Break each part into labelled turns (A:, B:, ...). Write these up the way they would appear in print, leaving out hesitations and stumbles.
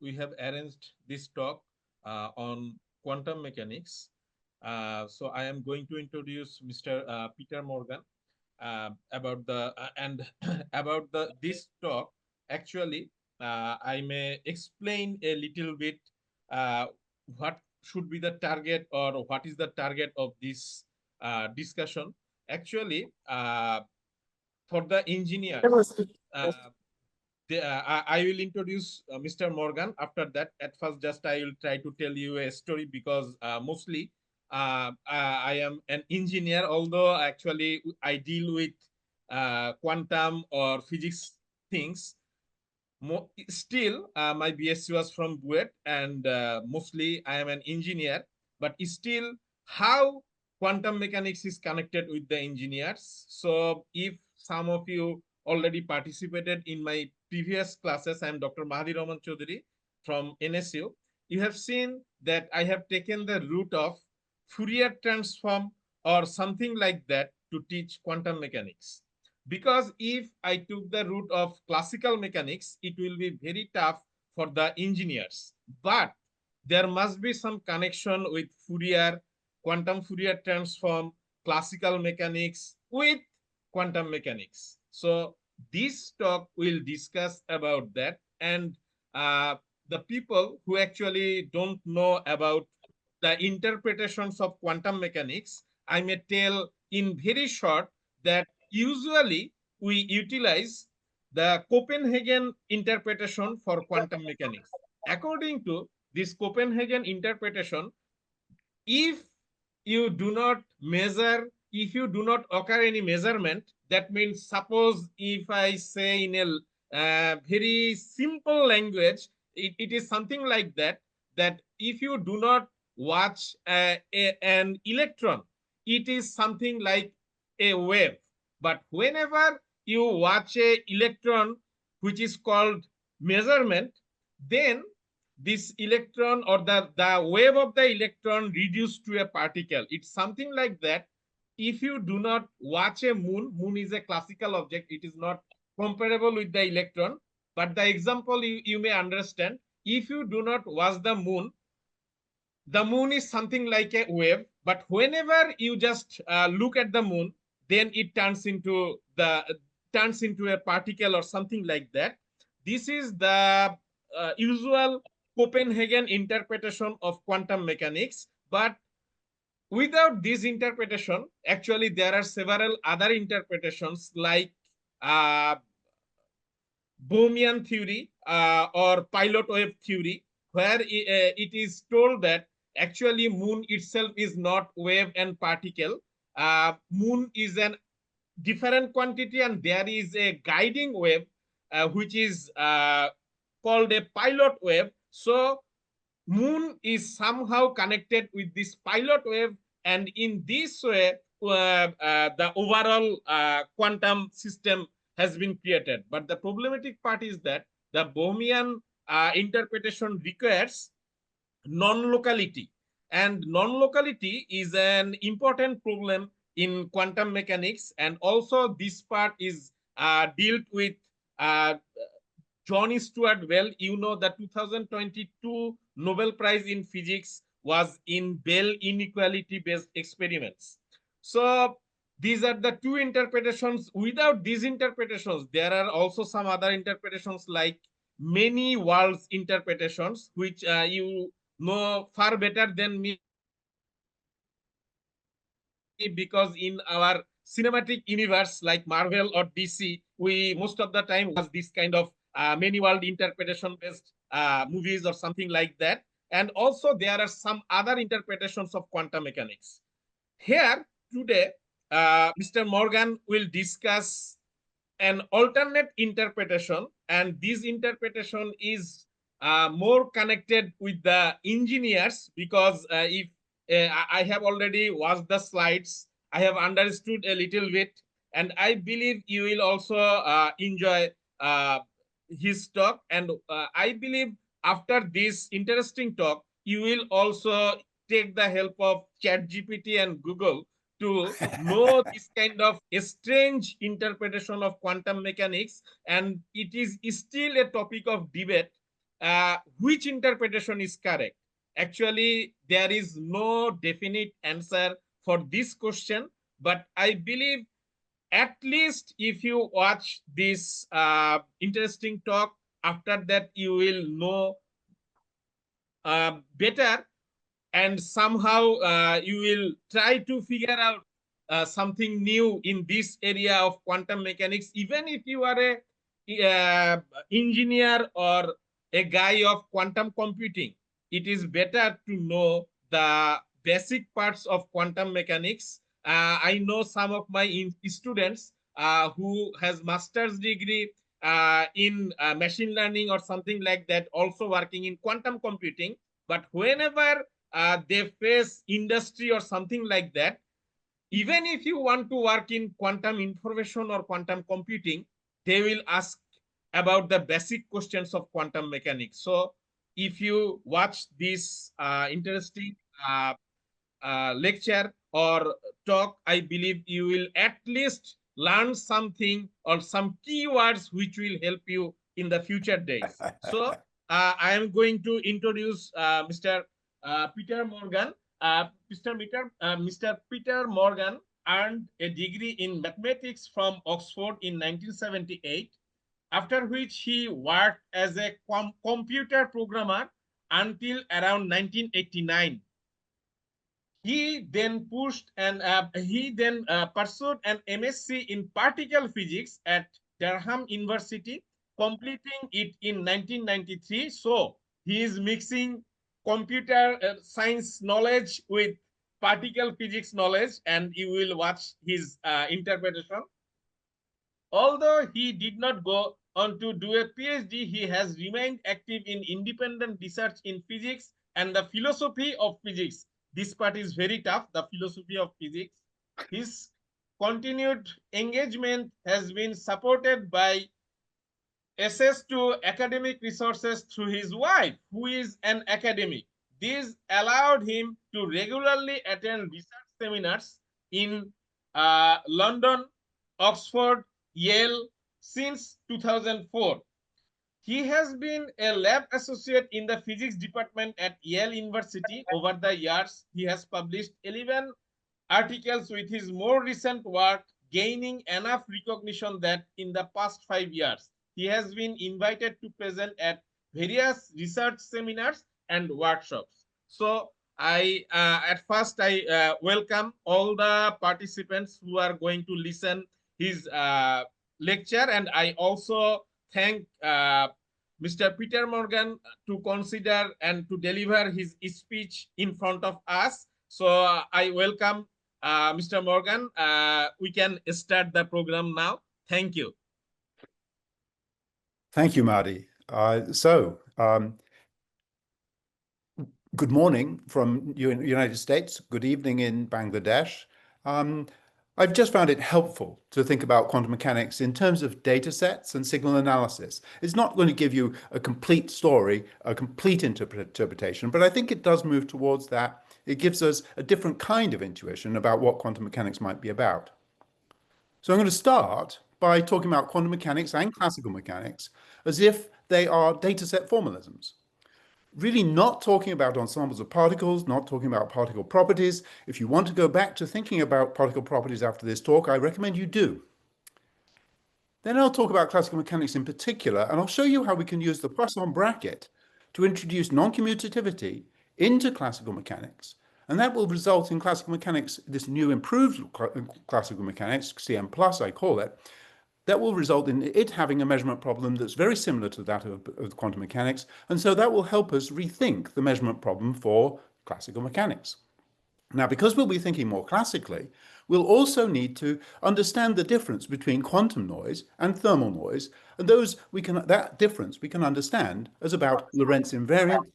A: we have arranged this talk on quantum mechanics. So I am going to introduce Mr. Peter Morgan about the and about the this talk. Actually, I may explain a little bit uh, what should be the target or what is the target of this discussion. Actually, for the engineers. Uh, I will introduce Mr. Morgan. After that, at first, just I will try to tell you a story because mostly I am an engineer, although actually I deal with quantum or physics things. Still, my BSc was from BUET, and mostly I am an engineer. But still, how quantum mechanics is connected with the engineers. So, if some of you already participated in my previous classes, I am Dr. Mahdy Chowdhury from NSU. You have seen that I have taken the route of Fourier transform or something like that to teach quantum mechanics. Because if I took the route of classical mechanics, it will be very tough for the engineers. But there must be some connection with Fourier, quantum Fourier transform, classical mechanics with quantum mechanics. So this talk will discuss about that. And the people who actually don't know about the interpretations of quantum mechanics, I may tell in very short that usually we utilize the Copenhagen interpretation for quantum mechanics. According to this Copenhagen interpretation, if you do not measure, if you do not occur any measurement, that means suppose if I say in a very simple language, it is something like that, that if you do not watch an electron, it is something like a wave. But whenever you watch a electron, which is called measurement, then this electron or the wave of the electron reduced to a particle. It's something like that. If you do not watch a moon is a classical object. It is not comparable with the electron. But the example you may understand, if you do not watch the moon is something like a wave. But whenever you just look at the moon, then it turns into a particle or something like that. This is the usual Copenhagen interpretation of quantum mechanics. But without this interpretation, actually, there are several other interpretations like uh, Bohmian theory or pilot wave theory, where it is told that actually moon itself is not wave and particle. Moon is an different quantity, and there is a guiding wave which is called a pilot wave. So moon is somehow connected with this pilot wave, and in this way the overall quantum system has been created. But the problematic part is that the Bohmian interpretation requires non-locality, and non-locality is an important problem in quantum mechanics. And also this part is dealt with uh, John Stuart Bell. You know, the 2022 Nobel Prize in Physics was in Bell inequality based experiments. So these are the two interpretations. Without these interpretations, there are also some other interpretations like many worlds interpretations, which you know far better than me, because in our cinematic universe like Marvel or DC, we most of the time watch this kind of many world interpretation based movies or something like that. And also there are some other interpretations of quantum mechanics. Here today, Mr. Morgan will discuss an alternate interpretation, and this interpretation is more connected with the engineers, because if I have already watched the slides, I have understood a little bit, and I believe you will also enjoy uh, his talk. And I believe after this interesting talk, you will also take the help of ChatGPT and Google to know this kind of a strange interpretation of quantum mechanics. And it is still a topic of debate. which interpretation is correct? Actually, there is no definite answer for this question, but I believe at least if you watch this interesting talk, after that you will know better, and somehow you will try to figure out something new in this area of quantum mechanics. Even if you are a engineer or a guy of quantum computing, it is better to know the basic parts of quantum mechanics. I know some of my students who has master's degree in machine learning or something like that, also working in quantum computing. But whenever they face industry or something like that, even if you want to work in quantum information or quantum computing, they will ask about the basic questions of quantum mechanics. So if you watch this interesting uh, lecture or talk, I believe you will at least learn something or some keywords which will help you in the future days. So I am going to introduce Mr. Peter Morgan. Mr. Peter Morgan earned a degree in mathematics from Oxford in 1978, after which he worked as a computer programmer until around 1989. He then pursued an MSc in particle physics at Durham University, completing it in 1993. So he is mixing computer science knowledge with particle physics knowledge, and you will watch his interpretation. Although he did not go on to do a PhD, he has remained active in independent research in physics and the philosophy of physics. This part is very tough, the philosophy of physics. His continued engagement has been supported by access to academic resources through his wife, who is an academic. This allowed him to regularly attend research seminars in London, Oxford, Yale since 2004. He has been a lab associate in the physics department at Yale University. Over the years, he has published 11 articles, with his more recent work gaining enough recognition that in the past 5 years, he has been invited to present at various research seminars and workshops. So at first I welcome all the participants who are going to listen his lecture, and I also thank Mr. Peter Morgan to consider and to deliver his speech in front of us. So I welcome Mr. Morgan. We can start the program now. Thank you.
B: Thank you, Mahdy. Good morning from United States. Good evening in Bangladesh. I've just found it helpful to think about quantum mechanics in terms of data sets and signal analysis. It's not going to give you a complete story, a complete interpretation, but I think it does move towards that. It gives us a different kind of intuition about what quantum mechanics might be about. So I'm going to start by talking about quantum mechanics and classical mechanics as if they are dataset formalisms. Really not talking about ensembles of particles, not talking about particle properties. If you want to go back to thinking about particle properties after this talk, I recommend you do. Then I'll talk about classical mechanics in particular, and I'll show you how we can use the Poisson bracket to introduce non-commutativity into classical mechanics. And that will result in classical mechanics, this new improved classical mechanics, CM plus I call it, that will result in it having a measurement problem that's very similar to that of quantum mechanics. And so that will help us rethink the measurement problem for classical mechanics. Now, because we'll be thinking more classically, we'll also need to understand the difference between quantum noise and thermal noise. And that difference we can understand as about Lorentz invariance.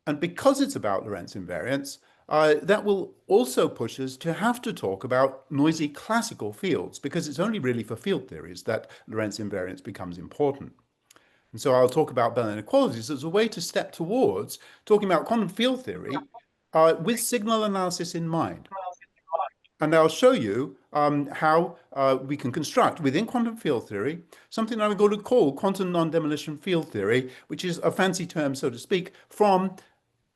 B: And because it's about Lorentz invariance, that will also push us to have to talk about noisy classical fields, because it's only really for field theories that Lorentz invariance becomes important. And so I'll talk about Bell inequalities as a way to step towards talking about quantum field theory with signal analysis in mind. And I'll show you how we can construct within quantum field theory something I'm going to call quantum non-demolition field theory, which is a fancy term, so to speak, from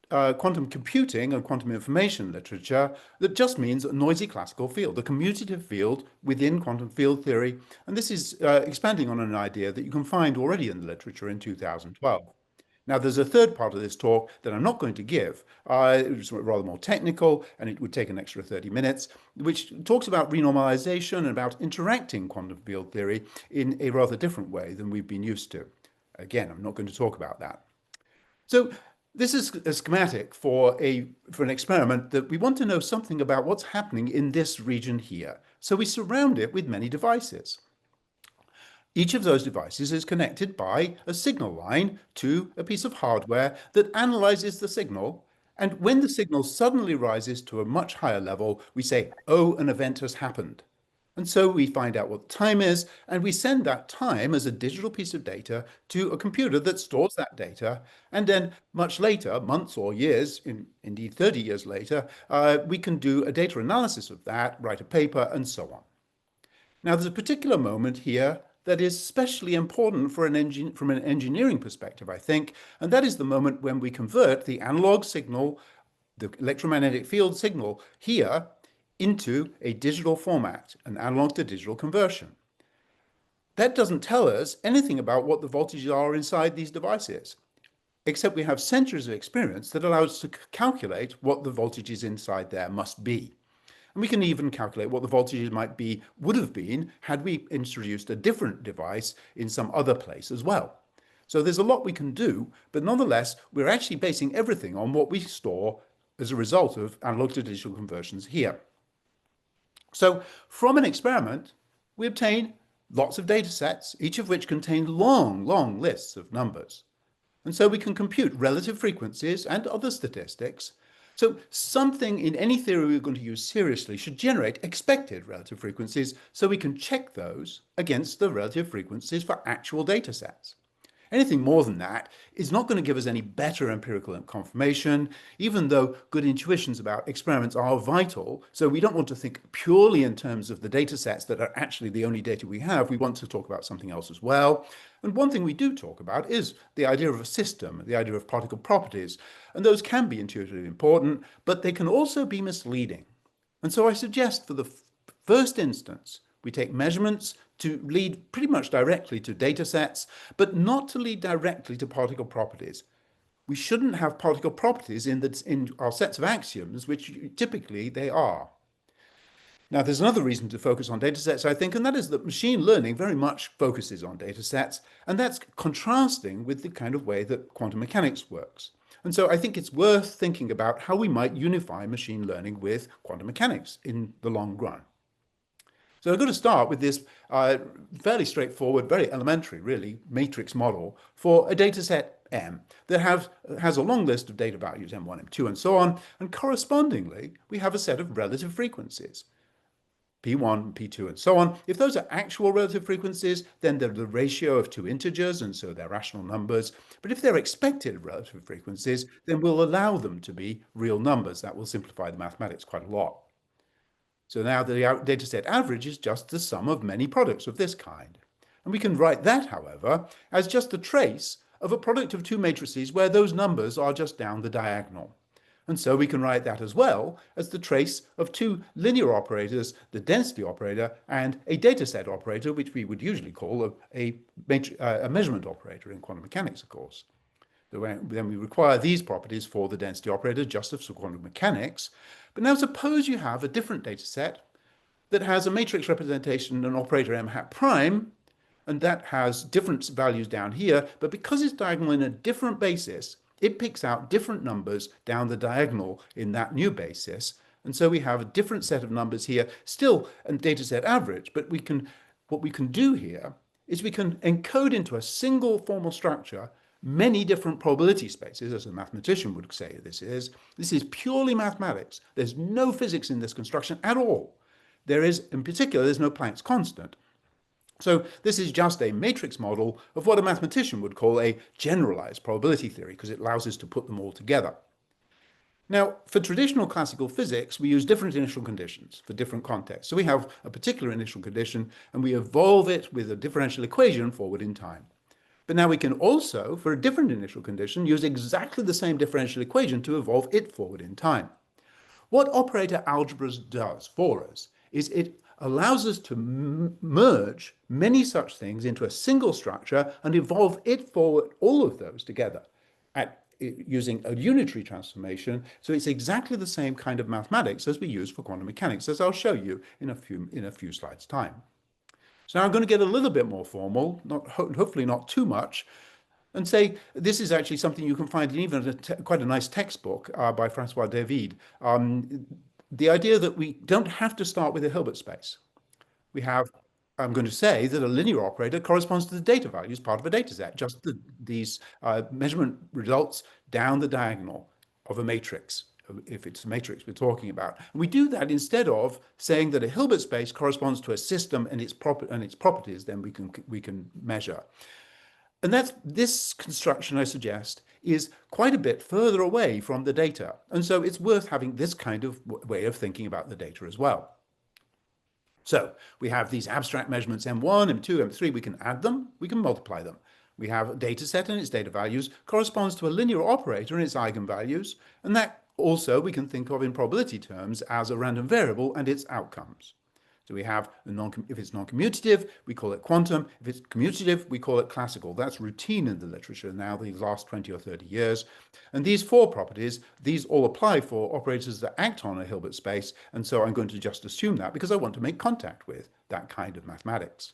B: quantum computing and quantum information literature that just means a noisy classical field, a commutative field within quantum field theory. And this is expanding on an idea that you can find already in the literature in 2012. Now, there's a third part of this talk that I'm not going to give. It's rather more technical, and it would take an extra 30 minutes, which talks about renormalization and about interacting quantum field theory in a rather different way than we've been used to. Again, I'm not going to talk about that. So this is a schematic for an experiment that we want to know something about what's happening in this region here. So we surround it with many devices. Each of those devices is connected by a signal line to a piece of hardware that analyzes the signal. And when the signal suddenly rises to a much higher level, we say, oh, an event has happened. And so we find out what time is, and we send that time as a digital piece of data to a computer that stores that data. And then much later, months or years, indeed 30 years later, we can do a data analysis of that, write a paper, and so on. Now, there's a particular moment here that is especially important for from an engineering perspective, I think, and that is the moment when we convert the analog signal, the electromagnetic field signal here, into a digital format, an analog to digital conversion. That doesn't tell us anything about what the voltages are inside these devices, except we have centuries of experience that allow us to calculate what the voltages inside there must be. And we can even calculate what the voltages would have been had we introduced a different device in some other place as well. So there's a lot we can do, but nonetheless, we're actually basing everything on what we store as a result of analog to digital conversions here. So from an experiment, we obtain lots of data sets, each of which contain long, long lists of numbers. And so we can compute relative frequencies and other statistics. So something in any theory we're going to use seriously should generate expected relative frequencies so we can check those against the relative frequencies for actual data sets. Anything more than that is not going to give us any better empirical confirmation, even though good intuitions about experiments are vital. So we don't want to think purely in terms of the data sets that are actually the only data we have. We want to talk about something else as well. And one thing we do talk about is the idea of a system, the idea of particle properties. And those can be intuitively important, but they can also be misleading. And so I suggest for the first instance, we take measurements to lead pretty much directly to data sets, but not to lead directly to particle properties. We shouldn't have particle properties in our sets of axioms, which typically they are. Now, there's another reason to focus on data sets, I think, and that is that machine learning very much focuses on data sets, and that's contrasting with the kind of way that quantum mechanics works. And so I think it's worth thinking about how we might unify machine learning with quantum mechanics in the long run. So I'm going to start with this fairly straightforward, very elementary, really, matrix model for a data set M that has a long list of data values, M1, M2, and so on. And correspondingly, we have a set of relative frequencies, P1, P2, and so on. If those are actual relative frequencies, then they're the ratio of two integers, and so they're rational numbers. But if they're expected relative frequencies, then we'll allow them to be real numbers. That will simplify the mathematics quite a lot. So now the dataset average is just the sum of many products of this kind. And we can write that, however, as just a trace of a product of two matrices where those numbers are just down the diagonal. And so we can write that as well as the trace of two linear operators, the density operator and a dataset operator, which we would usually call a measurement operator in quantum mechanics, of course. Then we require these properties for the density operator, just as for quantum mechanics. But now suppose you have a different data set that has a matrix representation, an operator m hat prime, and that has different values down here, but because it's diagonal in a different basis, it picks out different numbers down the diagonal in that new basis. And so we have a different set of numbers here, still a data set average, but what we can do here is we can encode into a single formal structure many different probability spaces, as a mathematician would say this is. This is purely mathematics. There's no physics in this construction at all. There is, in particular, there's no Planck's constant. So this is just a matrix model of what a mathematician would call a generalized probability theory, because it allows us to put them all together. Now, for traditional classical physics, we use different initial conditions for different contexts. So we have a particular initial condition, and we evolve it with a differential equation forward in time. But now we can also, for a different initial condition, use exactly the same differential equation to evolve it forward in time. What operator algebra does for us is it allows us to merge many such things into a single structure and evolve it forward, all of those together, using a unitary transformation. So it's exactly the same kind of mathematics as we use for quantum mechanics, as I'll show you in a few slides' time. So now I'm going to get a little bit more formal, hopefully not too much, and say this is actually something you can find in even quite a nice textbook by Francois David. The idea that we don't have to start with a Hilbert space. I'm going to say that a linear operator corresponds to the data values part of a data set, just these measurement results down the diagonal of a matrix, if it's a matrix we're talking about. And we do that instead of saying that a Hilbert space corresponds to a system and its properties, then we can measure. And this construction, I suggest, is quite a bit further away from the data. And so it's worth having this kind of way of thinking about the data as well. So we have these abstract measurements M1, M2, M3. We can add them, we can multiply them. We have a data set and its data values corresponds to a linear operator and its eigenvalues. And that also we can think of in probability terms as a random variable and its outcomes. So we have, if it's non-commutative, we call it quantum. If it's commutative, we call it classical. That's routine in the literature now, the last 20 or 30 years. And these four properties, these all apply for operators that act on a Hilbert space. And so I'm going to just assume that because I want to make contact with that kind of mathematics.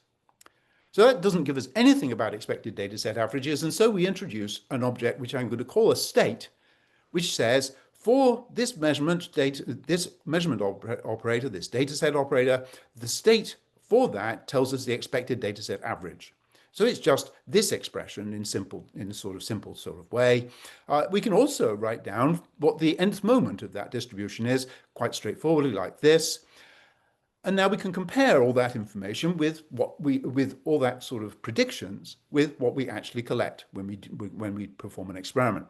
B: So that doesn't give us anything about expected data set averages. And so we introduce an object which I'm going to call a state, which says, for this measurement operator, this data set operator, the state for that tells us the expected data set average. So it's just this expression in a sort of simple way. We can also write down what the nth moment of that distribution is, quite straightforwardly like this. And now we can compare all that information with all that sort of predictions with what we actually collect when we perform an experiment.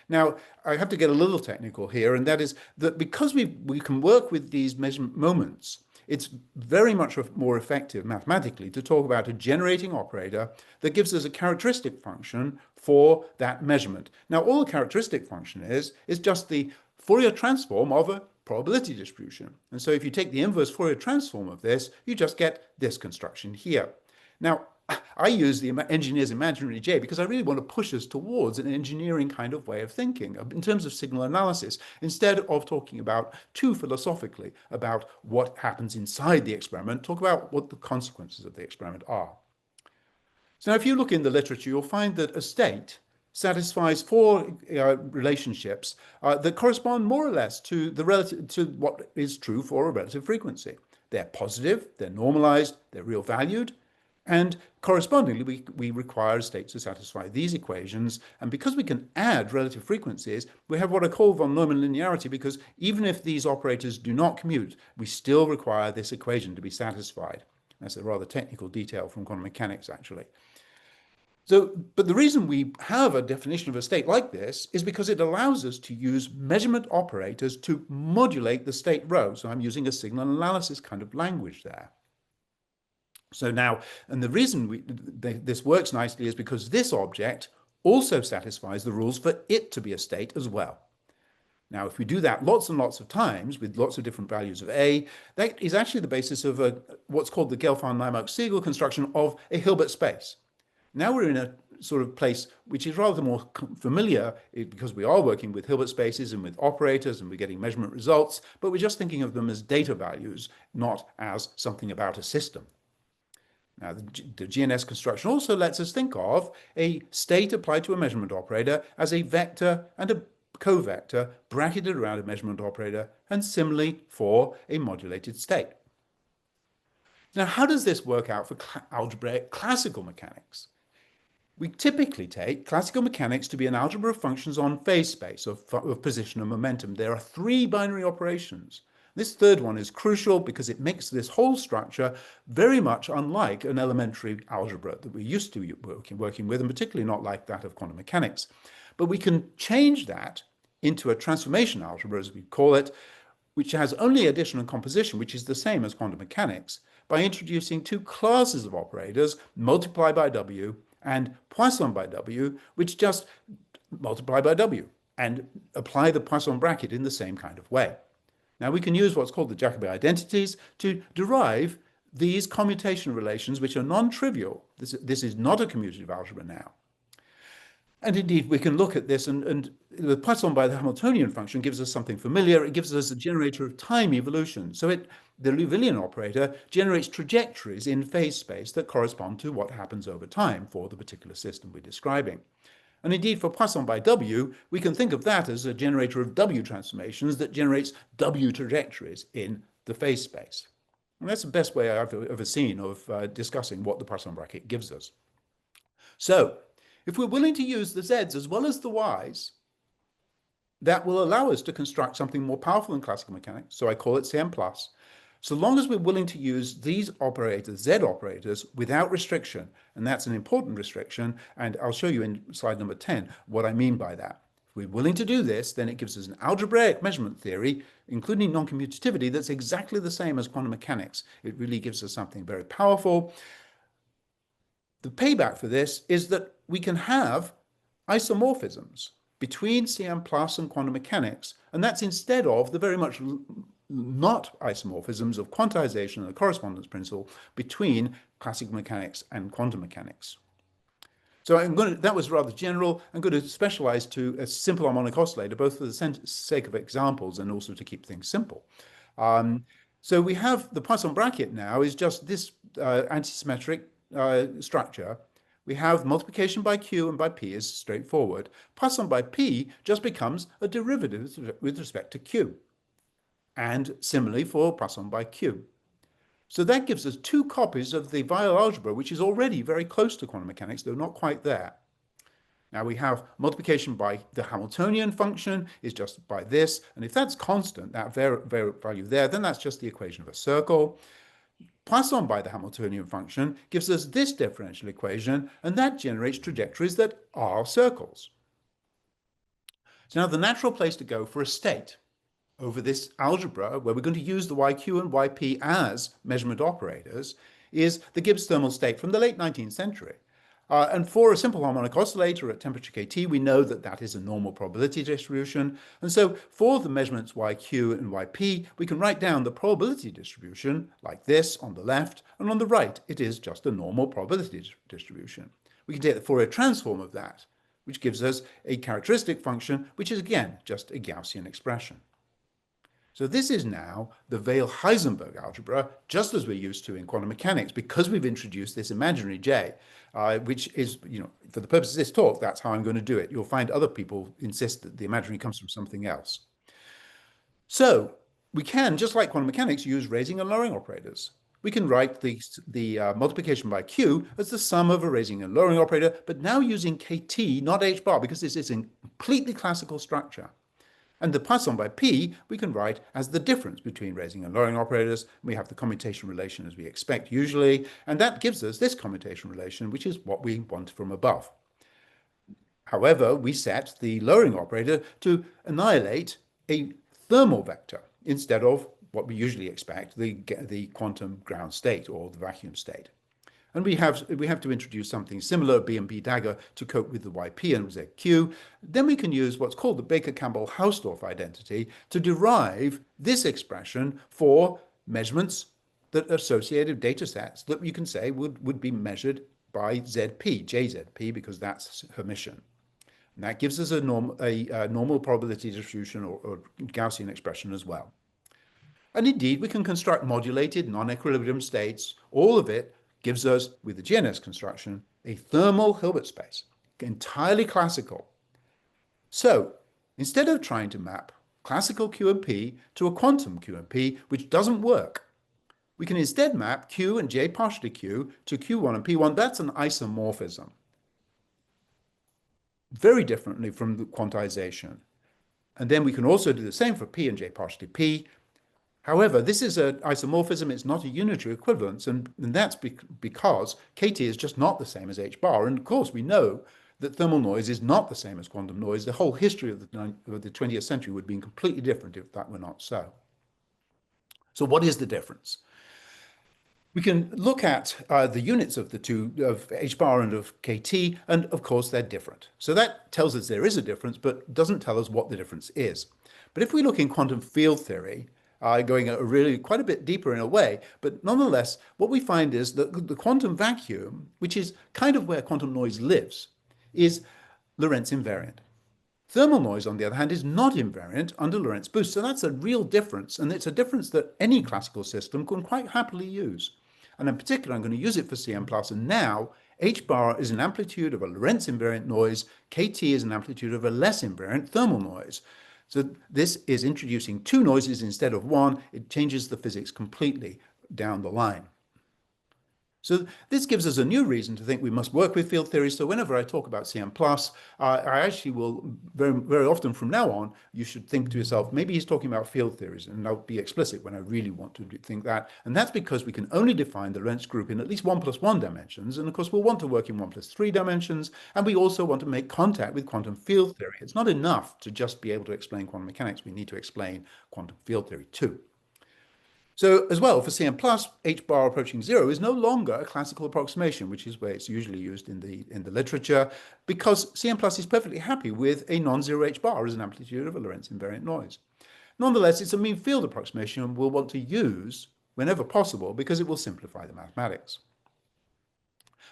B: Now, I have to get a little technical here, and that is that because we can work with these measurement moments, it's very much more effective mathematically to talk about a generating operator that gives us a characteristic function for that measurement. Now, all the characteristic function is just the Fourier transform of a probability distribution. And so if you take the inverse Fourier transform of this, you just get this construction here. Now, I use the engineer's imaginary J because I really want to push us towards an engineering kind of way of thinking in terms of signal analysis, instead of talking about too philosophically about what happens inside the experiment, talk about what the consequences of the experiment are. So now if you look in the literature, you'll find that a state satisfies four relationships that correspond more or less to what is true for a relative frequency. They're positive, they're normalized, they're real valued, and correspondingly, we require a state to satisfy these equations. And because we can add relative frequencies, we have what I call von Neumann linearity, because even if these operators do not commute, we still require this equation to be satisfied. That's a rather technical detail from quantum mechanics, actually. But the reason we have a definition of a state like this is because it allows us to use measurement operators to modulate the state rho. So I'm using a signal analysis kind of language there. So now, and the reason this works nicely is because this object also satisfies the rules for it to be a state as well. Now, if we do that lots and lots of times with lots of different values of A, that is actually the basis of what's called the Gelfand-Naimark-Siegel construction of a Hilbert space. Now we're in a sort of place which is rather more familiar because we are working with Hilbert spaces and with operators and we're getting measurement results, but we're just thinking of them as data values, not as something about a system. Now, the GNS construction also lets us think of a state applied to a measurement operator as a vector and a covector bracketed around a measurement operator, and similarly for a modulated state. Now, how does this work out for algebraic classical mechanics? We typically take classical mechanics to be an algebra of functions on phase space of position and momentum. There are three binary operations. This third one is crucial because it makes this whole structure very much unlike an elementary algebra that we're used to working with, and particularly not like that of quantum mechanics. But we can change that into a transformation algebra, as we call it, which has only addition and composition, which is the same as quantum mechanics, by introducing two classes of operators, multiply by W and Poisson by W, which just multiply by W and apply the Poisson bracket in the same kind of way. Now we can use what's called the Jacobi identities to derive these commutation relations, which are non-trivial. This is not a commutative algebra now. And indeed, we can look at this, and the Poisson by the Hamiltonian function gives us something familiar. It gives us a generator of time evolution. So the Liouvillean operator generates trajectories in phase space that correspond to what happens over time for the particular system we're describing. And indeed, for Poisson by W, we can think of that as a generator of W transformations that generates W trajectories in the phase space. And that's the best way I've ever seen of discussing what the Poisson bracket gives us. So if we're willing to use the Zs as well as the Ys, that will allow us to construct something more powerful in classical mechanics. So I call it CM+. So long as we're willing to use these operators, Z operators, without restriction, and that's an important restriction, and I'll show you in slide number 10 what I mean by that. If we're willing to do this, then it gives us an algebraic measurement theory, including non-commutativity, that's exactly the same as quantum mechanics. It really gives us something very powerful. The payback for this is that we can have isomorphisms between CM plus and quantum mechanics, and that's instead of the very much not isomorphisms of quantization and the correspondence principle between classical mechanics and quantum mechanics. So that was rather general. I'm going to specialize to a simple harmonic oscillator, both for the sake of examples and also to keep things simple. So we have the Poisson bracket now is just this antisymmetric structure. We have multiplication by Q and by P is straightforward. Poisson by P just becomes a derivative with respect to Q. And similarly for Poisson by Q. So that gives us two copies of the Weyl algebra, which is already very close to quantum mechanics, though not quite there. Now we have multiplication by the Hamiltonian function is just by this. And if that's constant, that value there, then that's just the equation of a circle. Poisson by the Hamiltonian function gives us this differential equation, and that generates trajectories that are circles. So now the natural place to go for a state over this algebra, where we're going to use the YQ and YP as measurement operators, is the Gibbs thermal state from the late 19th century. And for a simple harmonic oscillator at temperature KT, we know that that is a normal probability distribution. And so for the measurements YQ and YP, we can write down the probability distribution like this on the left, and on the right, it is just a normal probability distribution. We can take the Fourier transform of that, which gives us a characteristic function, which is again just a Gaussian expression. So this is now the Weyl-Heisenberg algebra, just as we're used to in quantum mechanics, because we've introduced this imaginary J, which is, for the purpose of this talk, that's how I'm going to do it. You'll find other people insist that the imaginary comes from something else. So we can, just like quantum mechanics, use raising and lowering operators. We can write the multiplication by Q as the sum of a raising and lowering operator, but now using KT, not H bar, because this is a completely classical structure. And the Poisson by P, we can write as the difference between raising and lowering operators. We have the commutation relation as we expect usually, and that gives us this commutation relation, which is what we want from above. However, we set the lowering operator to annihilate a thermal vector instead of what we usually expect, the quantum ground state or the vacuum state. And we have to introduce something similar, B and B dagger, to cope with the YP and ZQ. Then we can use what's called the Baker-Campbell-Hausdorff identity to derive this expression for measurements that are associated data sets that you can say would be measured by ZP, JZP, because that's Hermitian. And that gives us a normal probability distribution or Gaussian expression as well. And indeed, we can construct modulated non-equilibrium states. All of it gives us, with the GNS construction, a thermal Hilbert space, entirely classical. So instead of trying to map classical QMP to a quantum QMP, which doesn't work, we can instead map Q and J partially Q to Q1 and P1. That's an isomorphism. Very differently from the quantization. And then we can also do the same for P and J partially P. However, this is an isomorphism, it's not a unitary equivalence, and that's because KT is just not the same as H bar. And of course, we know that thermal noise is not the same as quantum noise, the whole history of the 20th century would be completely different if that were not so. So what is the difference? We can look at the units of the two, of h bar and of kt, and of course they're different. So that tells us there is a difference, but doesn't tell us what the difference is. But if we look in quantum field theory, going really quite a bit deeper in a way, but nonetheless, what we find is that the quantum vacuum, which is kind of where quantum noise lives, is Lorentz invariant. Thermal noise, on the other hand, is not invariant under Lorentz boost. So that's a real difference, and it's a difference that any classical system can quite happily use. And in particular, I'm going to use it for CM+, and now h bar is an amplitude of a Lorentz invariant noise, kt is an amplitude of a less invariant thermal noise. So this is introducing two noises instead of one. It changes the physics completely down the line. So this gives us a new reason to think we must work with field theory. So whenever I talk about CM+, I actually will, very, very often from now on, you should think to yourself, maybe he's talking about field theories, and I'll be explicit when I really want to think that. And that's because we can only define the Lorentz group in at least 1+1 dimensions. And of course, we'll want to work in 1+3 dimensions. And we also want to make contact with quantum field theory. It's not enough to just be able to explain quantum mechanics. We need to explain quantum field theory too. So as well, for CM+, h bar approaching 0 is no longer a classical approximation, which is where it's usually used in the literature, because CM+ is perfectly happy with a non-zero h bar as an amplitude of a Lorentz invariant noise. Nonetheless, it's a mean field approximation we'll want to use whenever possible because it will simplify the mathematics.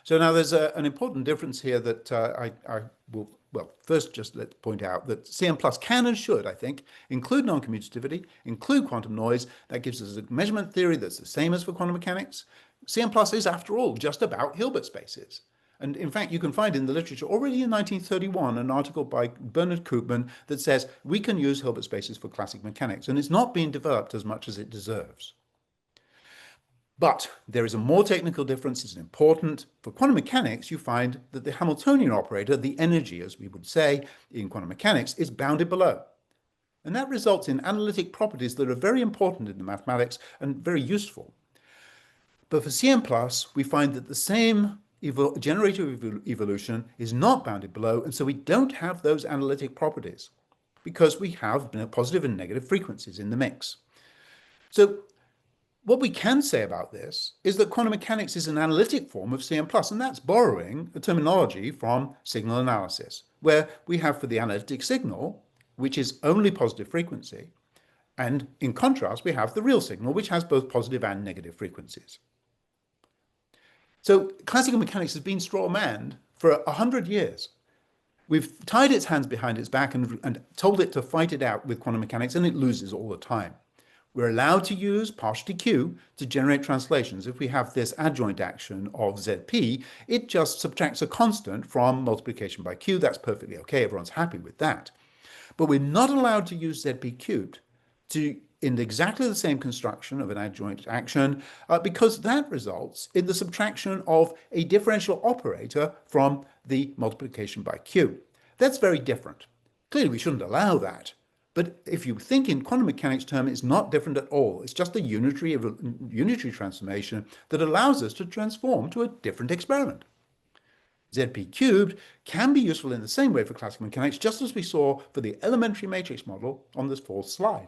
B: So now there's an important difference here that I will, well, first just let's point out that CM+ can and should, I think, include non-commutativity, include quantum noise. That gives us a measurement theory that's the same as for quantum mechanics. CM+ is, after all, just about Hilbert spaces. And in fact, you can find in the literature already in 1931 an article by Bernard Koopman that says we can use Hilbert spaces for classic mechanics, and it's not being developed as much as it deserves. But there is a more technical difference. It's important. For quantum mechanics, you find that the Hamiltonian operator, the energy, as we would say in quantum mechanics, is bounded below. And that results in analytic properties that are very important in the mathematics and very useful. But for CM+, we find that the same generator evolution is not bounded below, and so we don't have those analytic properties because we have positive and negative frequencies in the mix. So what we can say about this is that quantum mechanics is an analytic form of CM+, and that's borrowing a terminology from signal analysis, where we have for the analytic signal, which is only positive frequency, and in contrast, we have the real signal, which has both positive and negative frequencies. So classical mechanics has been straw-manned for 100 years. We've tied its hands behind its back and told it to fight it out with quantum mechanics, and it loses all the time. We're allowed to use partial Q to generate translations. If we have this adjoint action of ZP, it just subtracts a constant from multiplication by Q. That's perfectly okay. Everyone's happy with that. But we're not allowed to use ZP cubed in exactly the same construction of an adjoint action because that results in the subtraction of a differential operator from the multiplication by Q. That's very different. Clearly, we shouldn't allow that. But if you think in quantum mechanics terms, it's not different at all. It's just a unitary transformation that allows us to transform to a different experiment. ZP cubed can be useful in the same way for classical mechanics, just as we saw for the elementary matrix model on this fourth slide.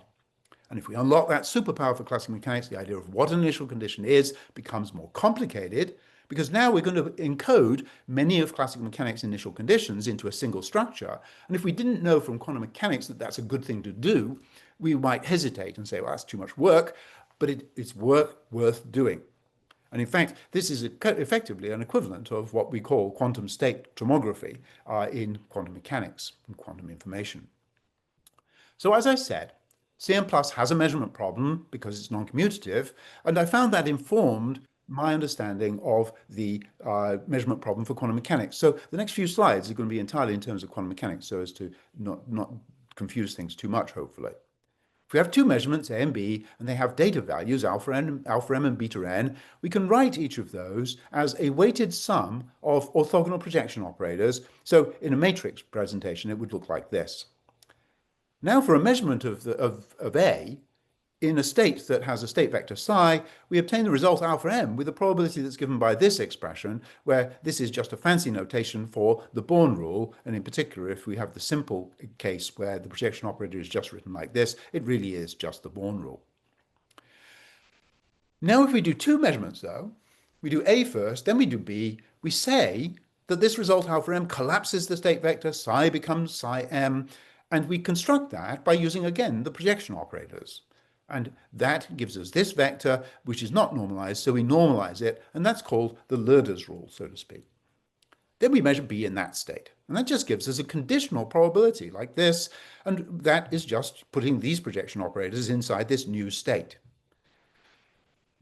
B: And if we unlock that superpower for classical mechanics, the idea of what an initial condition is becomes more complicated, because now we're going to encode many of classical mechanics' initial conditions into a single structure. And if we didn't know from quantum mechanics that that's a good thing to do, we might hesitate and say, well, that's too much work, but it's work worth doing. And in fact, this is effectively an equivalent of what we call quantum state tomography in quantum mechanics and quantum information. So as I said, CM+ has a measurement problem because it's non-commutative, and I found that informed my understanding of the measurement problem for quantum mechanics. So the next few slides are going to be entirely in terms of quantum mechanics so as to not confuse things too much, hopefully. If we have two measurements, A and B, and they have data values, alpha m and beta n, we can write each of those as a weighted sum of orthogonal projection operators. So in a matrix presentation, it would look like this. Now for a measurement of A, in a state that has a state vector psi, we obtain the result alpha m with a probability that's given by this expression, where this is just a fancy notation for the Born rule. And in particular, if we have the simple case where the projection operator is just written like this, it really is just the Born rule. Now, if we do two measurements, though, we do A first, then we do B, we say that this result alpha m collapses the state vector, psi becomes psi m, and we construct that by using, again, the projection operators. And that gives us this vector, which is not normalized, so we normalize it, and that's called the Lerder's rule, so to speak. Then we measure B in that state, and that just gives us a conditional probability like this, and that is just putting these projection operators inside this new state.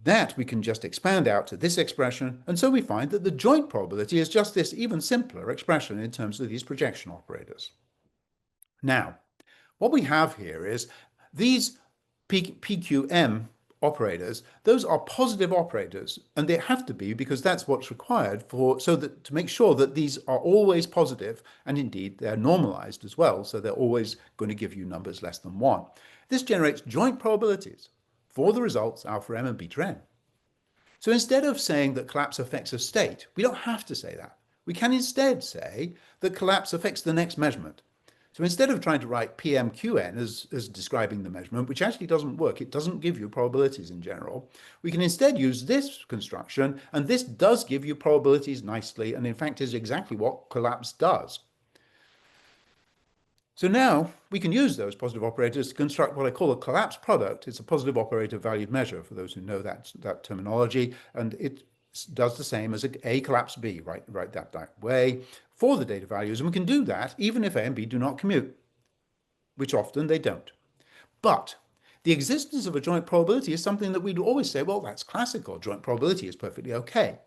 B: That we can just expand out to this expression, and so we find that the joint probability is just this even simpler expression in terms of these projection operators. Now, what we have here is these PQM operators, those are positive operators, and they have to be because that's what's required to make sure that these are always positive, and indeed they're normalized as well, so they're always going to give you numbers less than 1. This generates joint probabilities for the results alpha m and beta n. So instead of saying that collapse affects a state, we don't have to say that. We can instead say that collapse affects the next measurement. So instead of trying to write PMQN as describing the measurement, which actually doesn't work, it doesn't give you probabilities in general, we can instead use this construction, and this does give you probabilities nicely, and in fact is exactly what collapse does. So now we can use those positive operators to construct what I call a collapse product. It's a positive operator valued measure, for those who know that terminology, and it does the same as a collapse B, write that way, for the data values, and we can do that even if A and B do not commute, which often they don't. But the existence of a joint probability is something that we'd always say, well, that's classical. Joint probability is perfectly okay.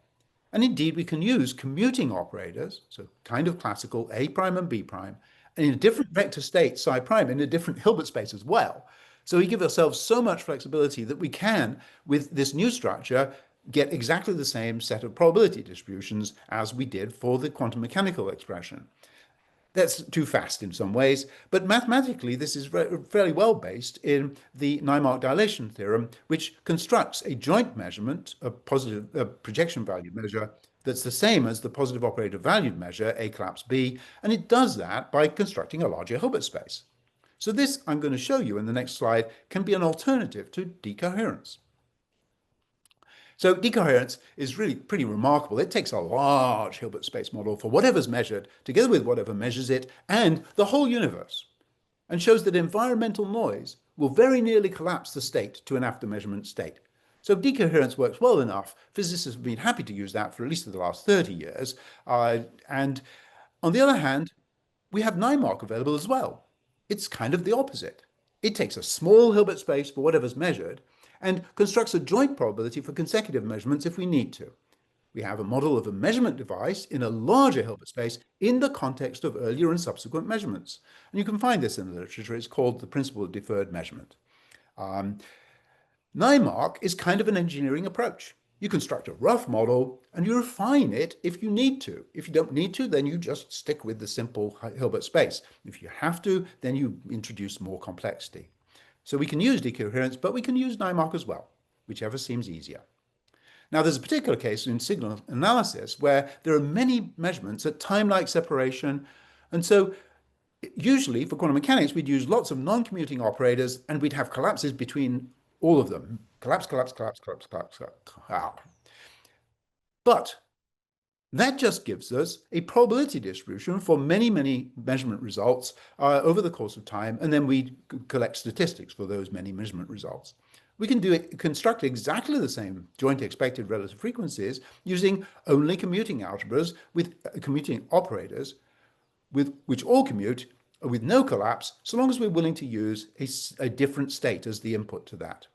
B: And indeed, we can use commuting operators, so kind of classical A prime and B prime, and in a different vector state, psi prime, in a different Hilbert space as well. So we give ourselves so much flexibility that we can, with this new structure, get exactly the same set of probability distributions as we did for the quantum mechanical expression. That's too fast in some ways, but mathematically this is fairly well based in the Naimark dilation theorem, which constructs a joint measurement, a projection value measure, that's the same as the positive operator valued measure, A collapse B, and it does that by constructing a larger Hilbert space. So this, I'm going to show you in the next slide, can be an alternative to decoherence. So decoherence is really pretty remarkable. It takes a large Hilbert space model for whatever's measured, together with whatever measures it, and the whole universe, and shows that environmental noise will very nearly collapse the state to an after-measurement state. So decoherence works well enough. Physicists have been happy to use that for at least the last 30 years. And on the other hand, we have Naimark available as well. It's kind of the opposite. It takes a small Hilbert space for whatever's measured, and constructs a joint probability for consecutive measurements if we need to. We have a model of a measurement device in a larger Hilbert space in the context of earlier and subsequent measurements. And you can find this in the literature. It's called the principle of deferred measurement. Naimark is kind of an engineering approach. You construct a rough model and you refine it if you need to. If you don't need to, then you just stick with the simple Hilbert space. If you have to, then you introduce more complexity. So we can use decoherence, but we can use Naimark as well, whichever seems easier. Now, there's a particular case in signal analysis where there are many measurements at time-like separation. And so usually for quantum mechanics, we'd use lots of non-commuting operators and we'd have collapses between all of them. Collapse, collapse, collapse, collapse, collapse, collapse. But that just gives us a probability distribution for many, many measurement results over the course of time, and then we collect statistics for those many measurement results. We can construct exactly the same joint expected relative frequencies using only commuting algebras with commuting operators, which all commute with no collapse, so long as we're willing to use a different state as the input to that.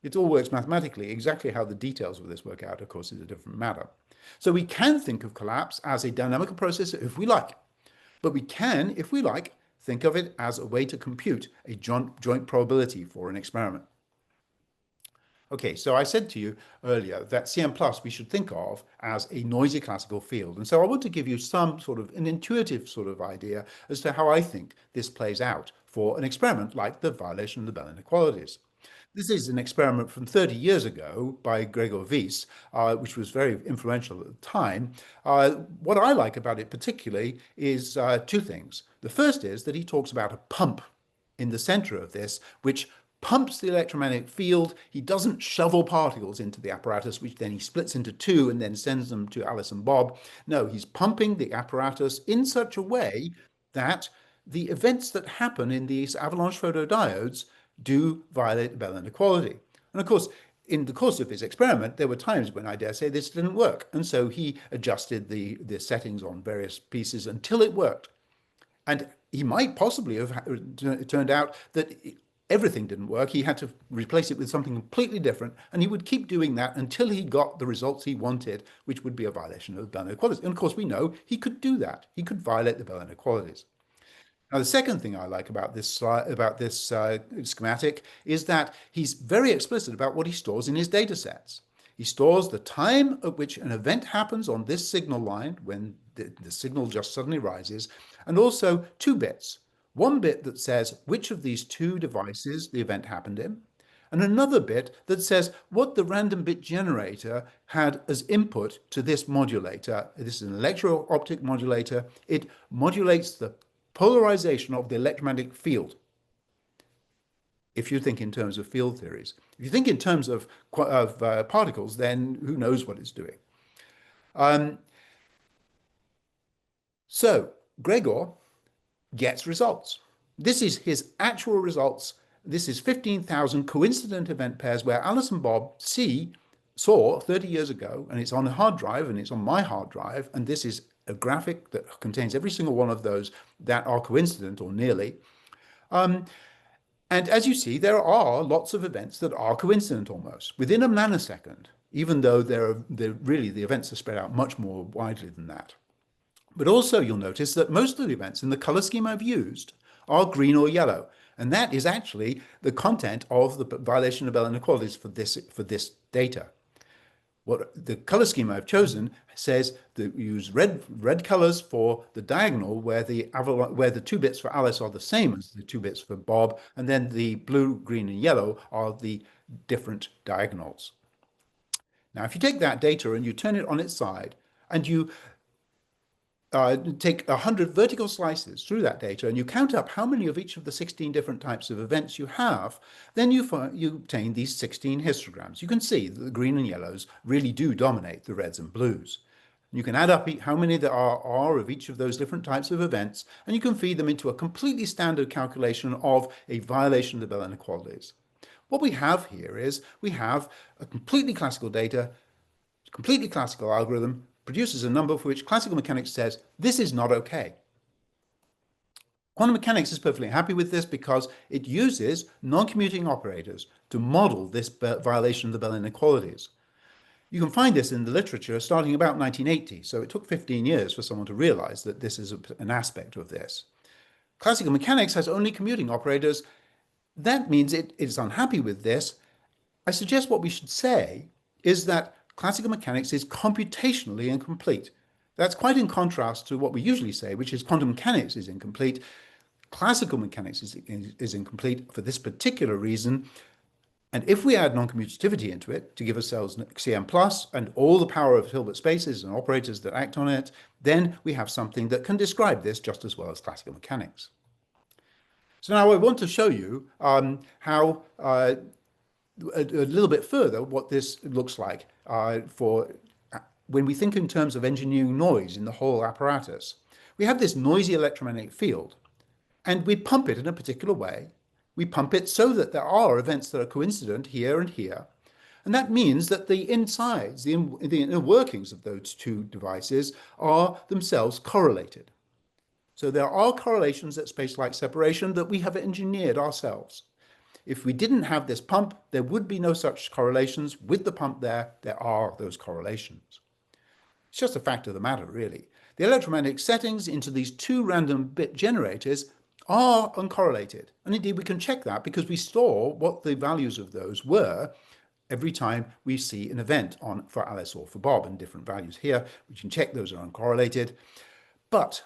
B: It all works mathematically. Exactly how the details of this work out, of course, is a different matter. So we can think of collapse as a dynamical process if we like, but we can, if we like, think of it as a way to compute a joint probability for an experiment. Okay, so I said to you earlier that CM+ we should think of as a noisy classical field. And so I want to give you some sort of an intuitive sort of idea as to how I think this plays out for an experiment like the violation of the Bell inequalities. This is an experiment from 30 years ago by Gregor Weihs, which was very influential at the time. What I like about it particularly is two things. The first is that he talks about a pump in the center of this, which pumps the electromagnetic field. He doesn't shovel particles into the apparatus, which then he splits into two and then sends them to Alice and Bob. No, he's pumping the apparatus in such a way that the events that happen in these avalanche photodiodes do violate the Bell inequality. And of course, in the course of his experiment, there were times when I dare say this didn't work. And so he adjusted the settings on various pieces until it worked. And he might possibly have it turned out that everything didn't work. He had to replace it with something completely different. And he would keep doing that until he got the results he wanted, which would be a violation of the Bell inequalities. And of course, we know he could do that. He could violate the Bell inequalities. Now, the second thing I like about this schematic is that he's very explicit about what he stores in his data sets. He stores the time at which an event happens on this signal line, when the signal just suddenly rises, and also two bits. One bit that says which of these two devices the event happened in, and another bit that says what the random bit generator had as input to this modulator. This is an electro-optic modulator. It modulates the polarization of the electromagnetic field, if you think in terms of field theories. If you think in terms of particles, then who knows what it's doing. So Gregor gets results. This is his actual results. This is 15,000 coincident event pairs where Alice and Bob saw 30 years ago, and it's on a hard drive, and it's on my hard drive, and this is a graphic that contains every single one of those that are coincident or nearly. And as you see, there are lots of events that are coincident almost within a nanosecond, even though really the events are spread out much more widely than that. But also you'll notice that most of the events in the color scheme I've used are green or yellow. And that is actually the content of the violation of Bell inequalities for this data. What the color scheme I've chosen says that we use red colors for the diagonal where the two bits for Alice are the same as the two bits for Bob, and then the blue, green, and yellow are the different diagonals. Now, if you take that data and you turn it on its side, and you take 100 vertical slices through that data, and you count up how many of each of the 16 different types of events you have, then you obtain these 16 histograms. You can see that the green and yellows really do dominate the reds and blues. You can add up how many there are of each of those different types of events, and you can feed them into a completely standard calculation of a violation of the Bell inequalities. What we have here is we have a completely classical data, completely classical algorithm, produces a number for which classical mechanics says this is not okay. Quantum mechanics is perfectly happy with this because it uses non-commuting operators to model this violation of the Bell inequalities. You can find this in the literature starting about 1980, so it took 15 years for someone to realize that this is an aspect of this. Classical mechanics has only commuting operators. That means it is unhappy with this. I suggest what we should say is that classical mechanics is computationally incomplete. That's quite in contrast to what we usually say, which is quantum mechanics is incomplete. Classical mechanics is incomplete for this particular reason. And if we add non-commutativity into it to give ourselves CM plus and all the power of Hilbert spaces and operators that act on it, then we have something that can describe this just as well as classical mechanics. So now I want to show you how a little bit further what this looks like for when we think in terms of engineering noise in the whole apparatus. We have this noisy electromagnetic field, and we pump it in a particular way. We pump it so that there are events that are coincident here and here. And that means that the insides, the inner workings of those two devices are themselves correlated. So there are correlations at space-like separation that we have engineered ourselves. If we didn't have this pump, there would be no such correlations. With the pump there are those correlations. It's just a fact of the matter, really. The electromagnetic settings into these two random bit generators are uncorrelated. And indeed, we can check that because we store what the values of those were every time we see an event for Alice or for Bob, and different values here. We can check those are uncorrelated. But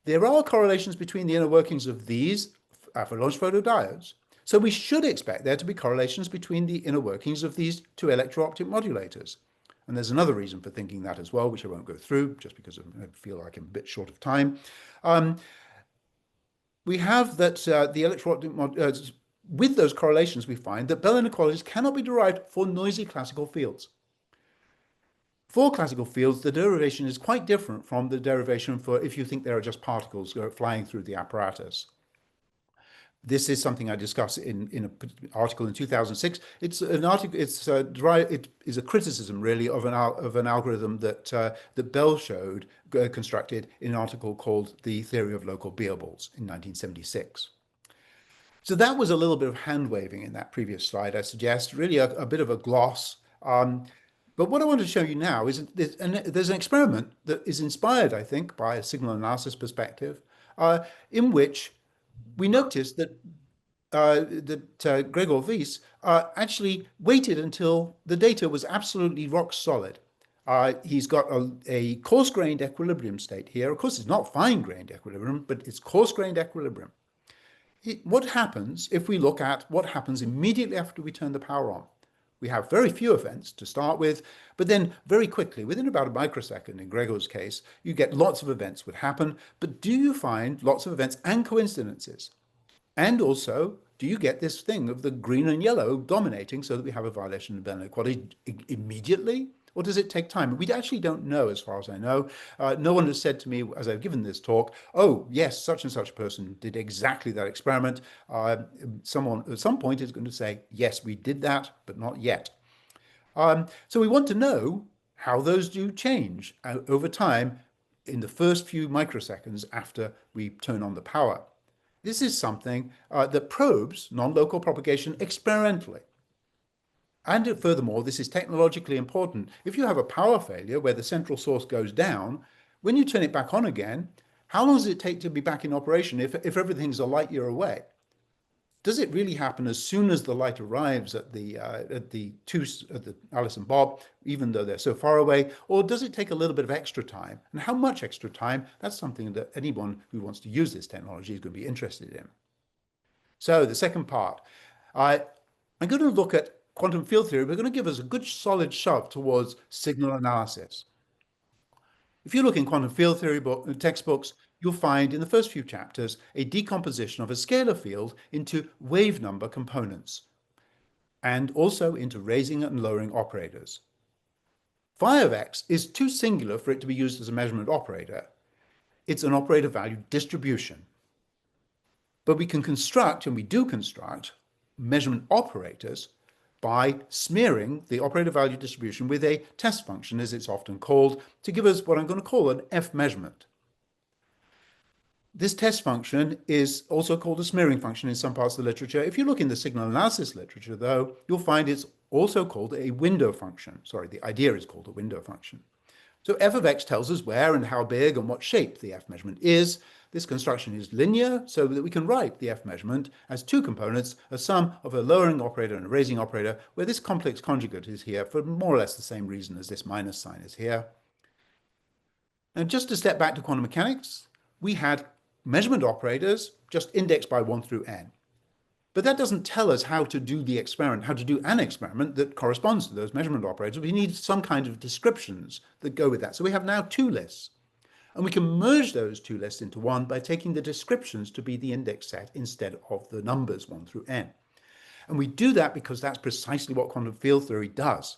B: there are correlations between the inner workings of these avalanche photodiodes. So we should expect there to be correlations between the inner workings of these two electro-optic modulators. And there's another reason for thinking that as well, which I won't go through, just because I feel like I'm a bit short of time. We have that the electro-optic with those correlations, we find that Bell inequalities cannot be derived for noisy classical fields. For classical fields, the derivation is quite different from the derivation for if you think there are just particles flying through the apparatus. This is something I discussed in an article in 2006. It's an article. It is a criticism, really, of an algorithm that Bell showed constructed in an article called "The Theory of Local Beables" in 1976. So that was a little bit of hand waving in that previous slide, I suggest, really a bit of a gloss. But what I want to show you now is there's an experiment that is inspired, I think, by a signal analysis perspective, in which we noticed that Gregor Weihs actually waited until the data was absolutely rock solid. He's got a coarse-grained equilibrium state here. Of course, it's not fine-grained equilibrium, but it's coarse-grained equilibrium. What happens if we look at what happens immediately after we turn the power on? We have very few events to start with, but then very quickly, within about a microsecond in Gregor's case, you get lots of events would happen. But do you find lots of events and coincidences? And also, do you get this thing of the green and yellow dominating so that we have a violation of Bell inequality immediately? Or does it take time? We actually don't know, as far as I know. No one has said to me as I've given this talk, oh, yes, such and such a person did exactly that experiment. Someone at some point is going to say, yes, we did that, but not yet. So we want to know how those do change over time in the first few microseconds after we turn on the power. This is something that probes non-local propagation experimentally. And furthermore, this is technologically important. If you have a power failure where the central source goes down, when you turn it back on again, how long does it take to be back in operation if everything's a light year away? Does it really happen as soon as the light arrives at the Alice and Bob, even though they're so far away, or does it take a little bit of extra time? And how much extra time? That's something that anyone who wants to use this technology is going to be interested in. So the second part, I'm going to look at quantum field theory. We're going to give us a good solid shove towards signal analysis. If you look in quantum field theory textbooks, you'll find in the first few chapters a decomposition of a scalar field into wave number components and also into raising and lowering operators. Phi of x is too singular for it to be used as a measurement operator. It's an operator value distribution. But we can construct, and we do construct, measurement operators by smearing the operator value distribution with a test function, as it's often called, to give us what I'm going to call an F measurement. This test function is also called a smearing function in some parts of the literature. If you look in the signal analysis literature, though, you'll find it's also called a window function. Sorry, the idea is called a window function. So f of x tells us where and how big and what shape the F measurement is. This construction is linear, so that we can write the F measurement as two components, a sum of a lowering operator and a raising operator, where this complex conjugate is here for more or less the same reason as this minus sign is here. And just to step back to quantum mechanics, we had measurement operators just indexed by 1 through n. But that doesn't tell us how to do the experiment, how to do an experiment that corresponds to those measurement operators. We need some kind of descriptions that go with that. So we have now two lists. And we can merge those two lists into one by taking the descriptions to be the index set instead of the numbers 1 through n. And we do that because that's precisely what quantum field theory does.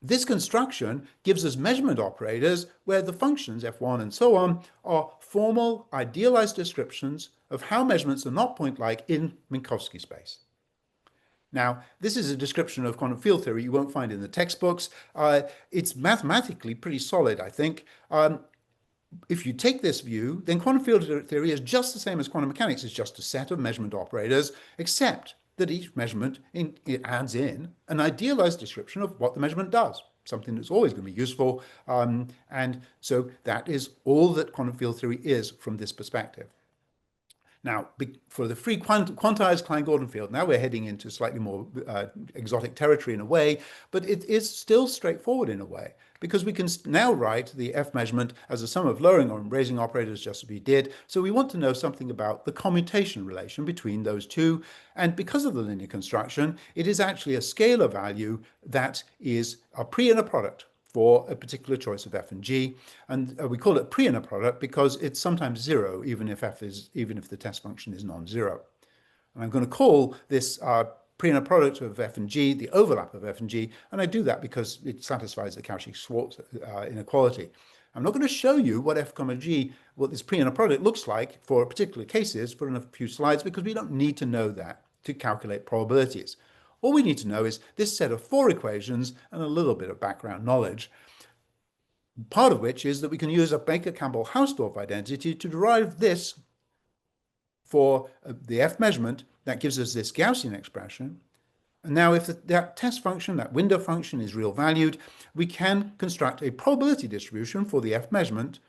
B: This construction gives us measurement operators where the functions f1 and so on are formal, idealized descriptions of how measurements are not point-like in Minkowski space. Now, this is a description of quantum field theory you won't find in the textbooks. It's mathematically pretty solid, I think. If you take this view, then quantum field theory is just the same as quantum mechanics. It's just a set of measurement operators, except that each measurement it adds in an idealized description of what the measurement does, something that's always going to be useful. And so that is all that quantum field theory is from this perspective. Now, for the free quantized Klein-Gordon field, now we're heading into slightly more exotic territory in a way, but it is still straightforward in a way, because we can now write the F measurement as a sum of lowering or raising operators, just as we did. So we want to know something about the commutation relation between those two. And because of the linear construction, it is actually a scalar value that is a pre and a product for a particular choice of f and g, and we call it pre-inner product because it's sometimes zero, even if the test function is non-zero. And I'm going to call this pre-inner product of f and g the overlap of f and g, and I do that because it satisfies the Cauchy-Schwarz inequality. I'm not going to show you what f comma g, what this pre-inner product looks like for particular cases for a few slides, because we don't need to know that to calculate probabilities. All we need to know is this set of 4 equations and a little bit of background knowledge, part of which is that we can use a Baker-Campbell-Hausdorff identity to derive this for the F measurement. That gives us this Gaussian expression. And now if that test function, that window function, is real valued, we can construct a probability distribution for the F measurement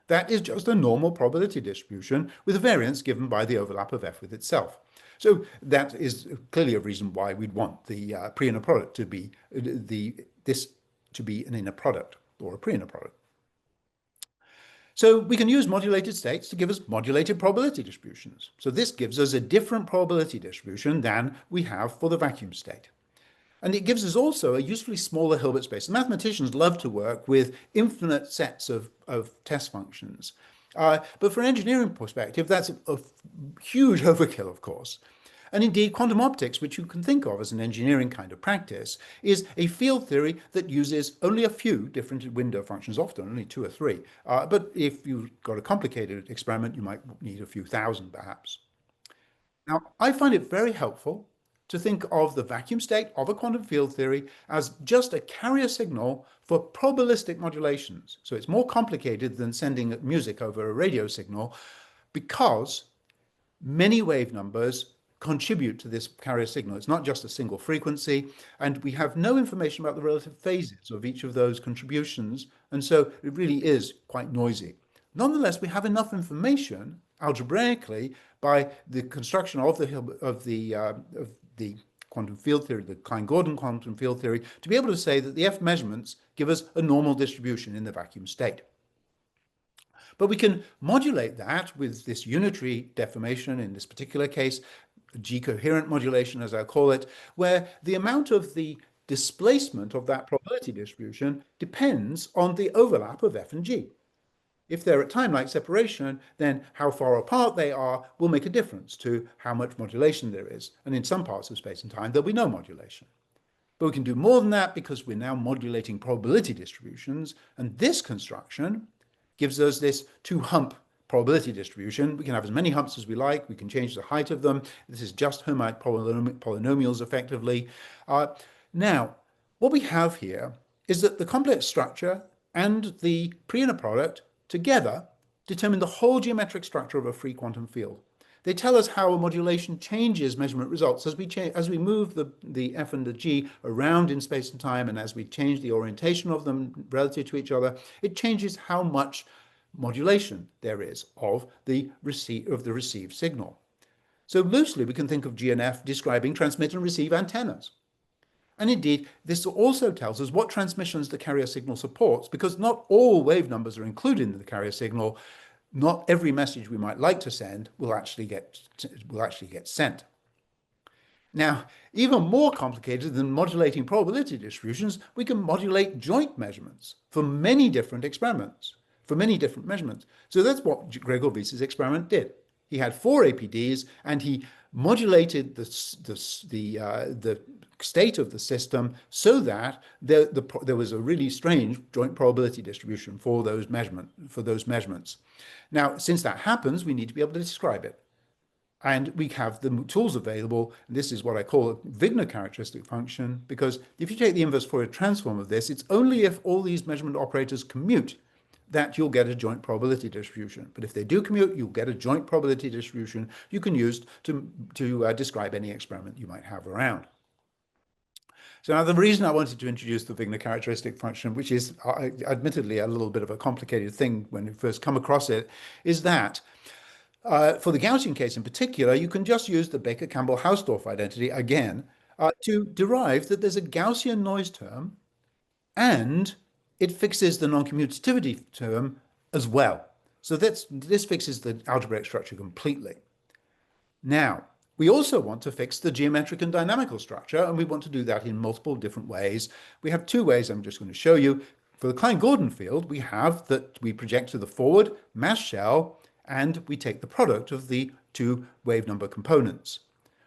B: that is just a normal probability distribution with a variance given by the overlap of F with itself. So that is clearly a reason why we'd want the pre-inner product to be to be an inner product or a pre-inner product. So we can use modulated states to give us modulated probability distributions. So this gives us a different probability distribution than we have for the vacuum state. And it gives us also a usefully smaller Hilbert space. Mathematicians love to work with infinite sets of test functions. But from an engineering perspective, that's a huge overkill, of course. And indeed, quantum optics, which you can think of as an engineering kind of practice, is a field theory that uses only a few different window functions, often only 2 or 3. But if you've got a complicated experiment, you might need a few thousand, perhaps. Now, I find it very helpful to think of the vacuum state of a quantum field theory as just a carrier signal for probabilistic modulations. So it's more complicated than sending music over a radio signal, because many wave numbers contribute to this carrier signal. It's not just a single frequency, and we have no information about the relative phases of each of those contributions, and so it really is quite noisy. Nonetheless, we have enough information algebraically by the construction of the quantum field theory, the Klein-Gordon quantum field theory, to be able to say that the F measurements give us a normal distribution in the vacuum state. But we can modulate that with this unitary deformation, in this particular case, G-coherent modulation, as I call it, where the amount of the displacement of that probability distribution depends on the overlap of F and G. If they're at time-like separation, then how far apart they are will make a difference to how much modulation there is. And in some parts of space and time, there'll be no modulation. But we can do more than that because we're now modulating probability distributions. And this construction gives us this 2-hump probability distribution. We can have as many humps as we like. We can change the height of them. This is just Hermite polynomials, effectively. Now, what we have here is that the complex structure and the pre-inner product together determine the whole geometric structure of a free quantum field. They tell us how a modulation changes measurement results as we move the F and the G around in space and time, and as we change the orientation of them relative to each other, it changes how much modulation there is of the received signal. So loosely, we can think of G and F describing transmit and receive antennas. And indeed, this also tells us what transmissions the carrier signal supports, because not all wave numbers are included in the carrier signal. Not every message we might like to send will actually get sent. Now, even more complicated than modulating probability distributions, we can modulate joint measurements for many different experiments, for many different measurements. So that's what Gregor Weiss's experiment did. He had 4 APDs, and he modulated the state of the system so that there was a really strange joint probability distribution for those measurements. Now, since that happens, we need to be able to describe it. And we have the tools available. This is what I call a Wigner characteristic function, because if you take the inverse Fourier transform of this, it's only if all these measurement operators commute that you'll get a joint probability distribution. But if they do commute, you'll get a joint probability distribution you can use to describe any experiment you might have around. So now the reason I wanted to introduce the Wigner characteristic function, which is admittedly a little bit of a complicated thing when you first come across it, is that for the Gaussian case in particular, you can just use the Baker-Campbell-Hausdorff identity again to derive that there's a Gaussian noise term and it fixes the non-commutativity term as well. So this fixes the algebraic structure completely. Now, we also want to fix the geometric and dynamical structure, and we want to do that in multiple different ways. We have two ways I'm just going to show you. For the Klein-Gordon field, we have that we project to the forward mass shell, and we take the product of the two wave number components.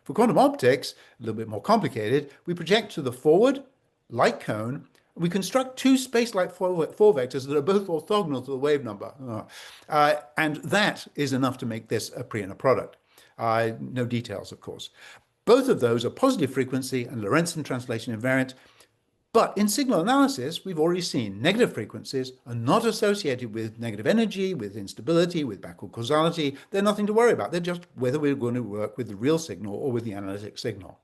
B: For quantum optics, a little bit more complicated, we project to the forward light cone. We construct two space-like four vectors that are both orthogonal to the wave number. And that is enough to make this a pre and a product. No details, of course. Both of those are positive frequency and Lorentzian translation invariant. But in signal analysis, we've already seen negative frequencies are not associated with negative energy, with instability, with backward causality. They're nothing to worry about. They're just whether we're going to work with the real signal or with the analytic signal.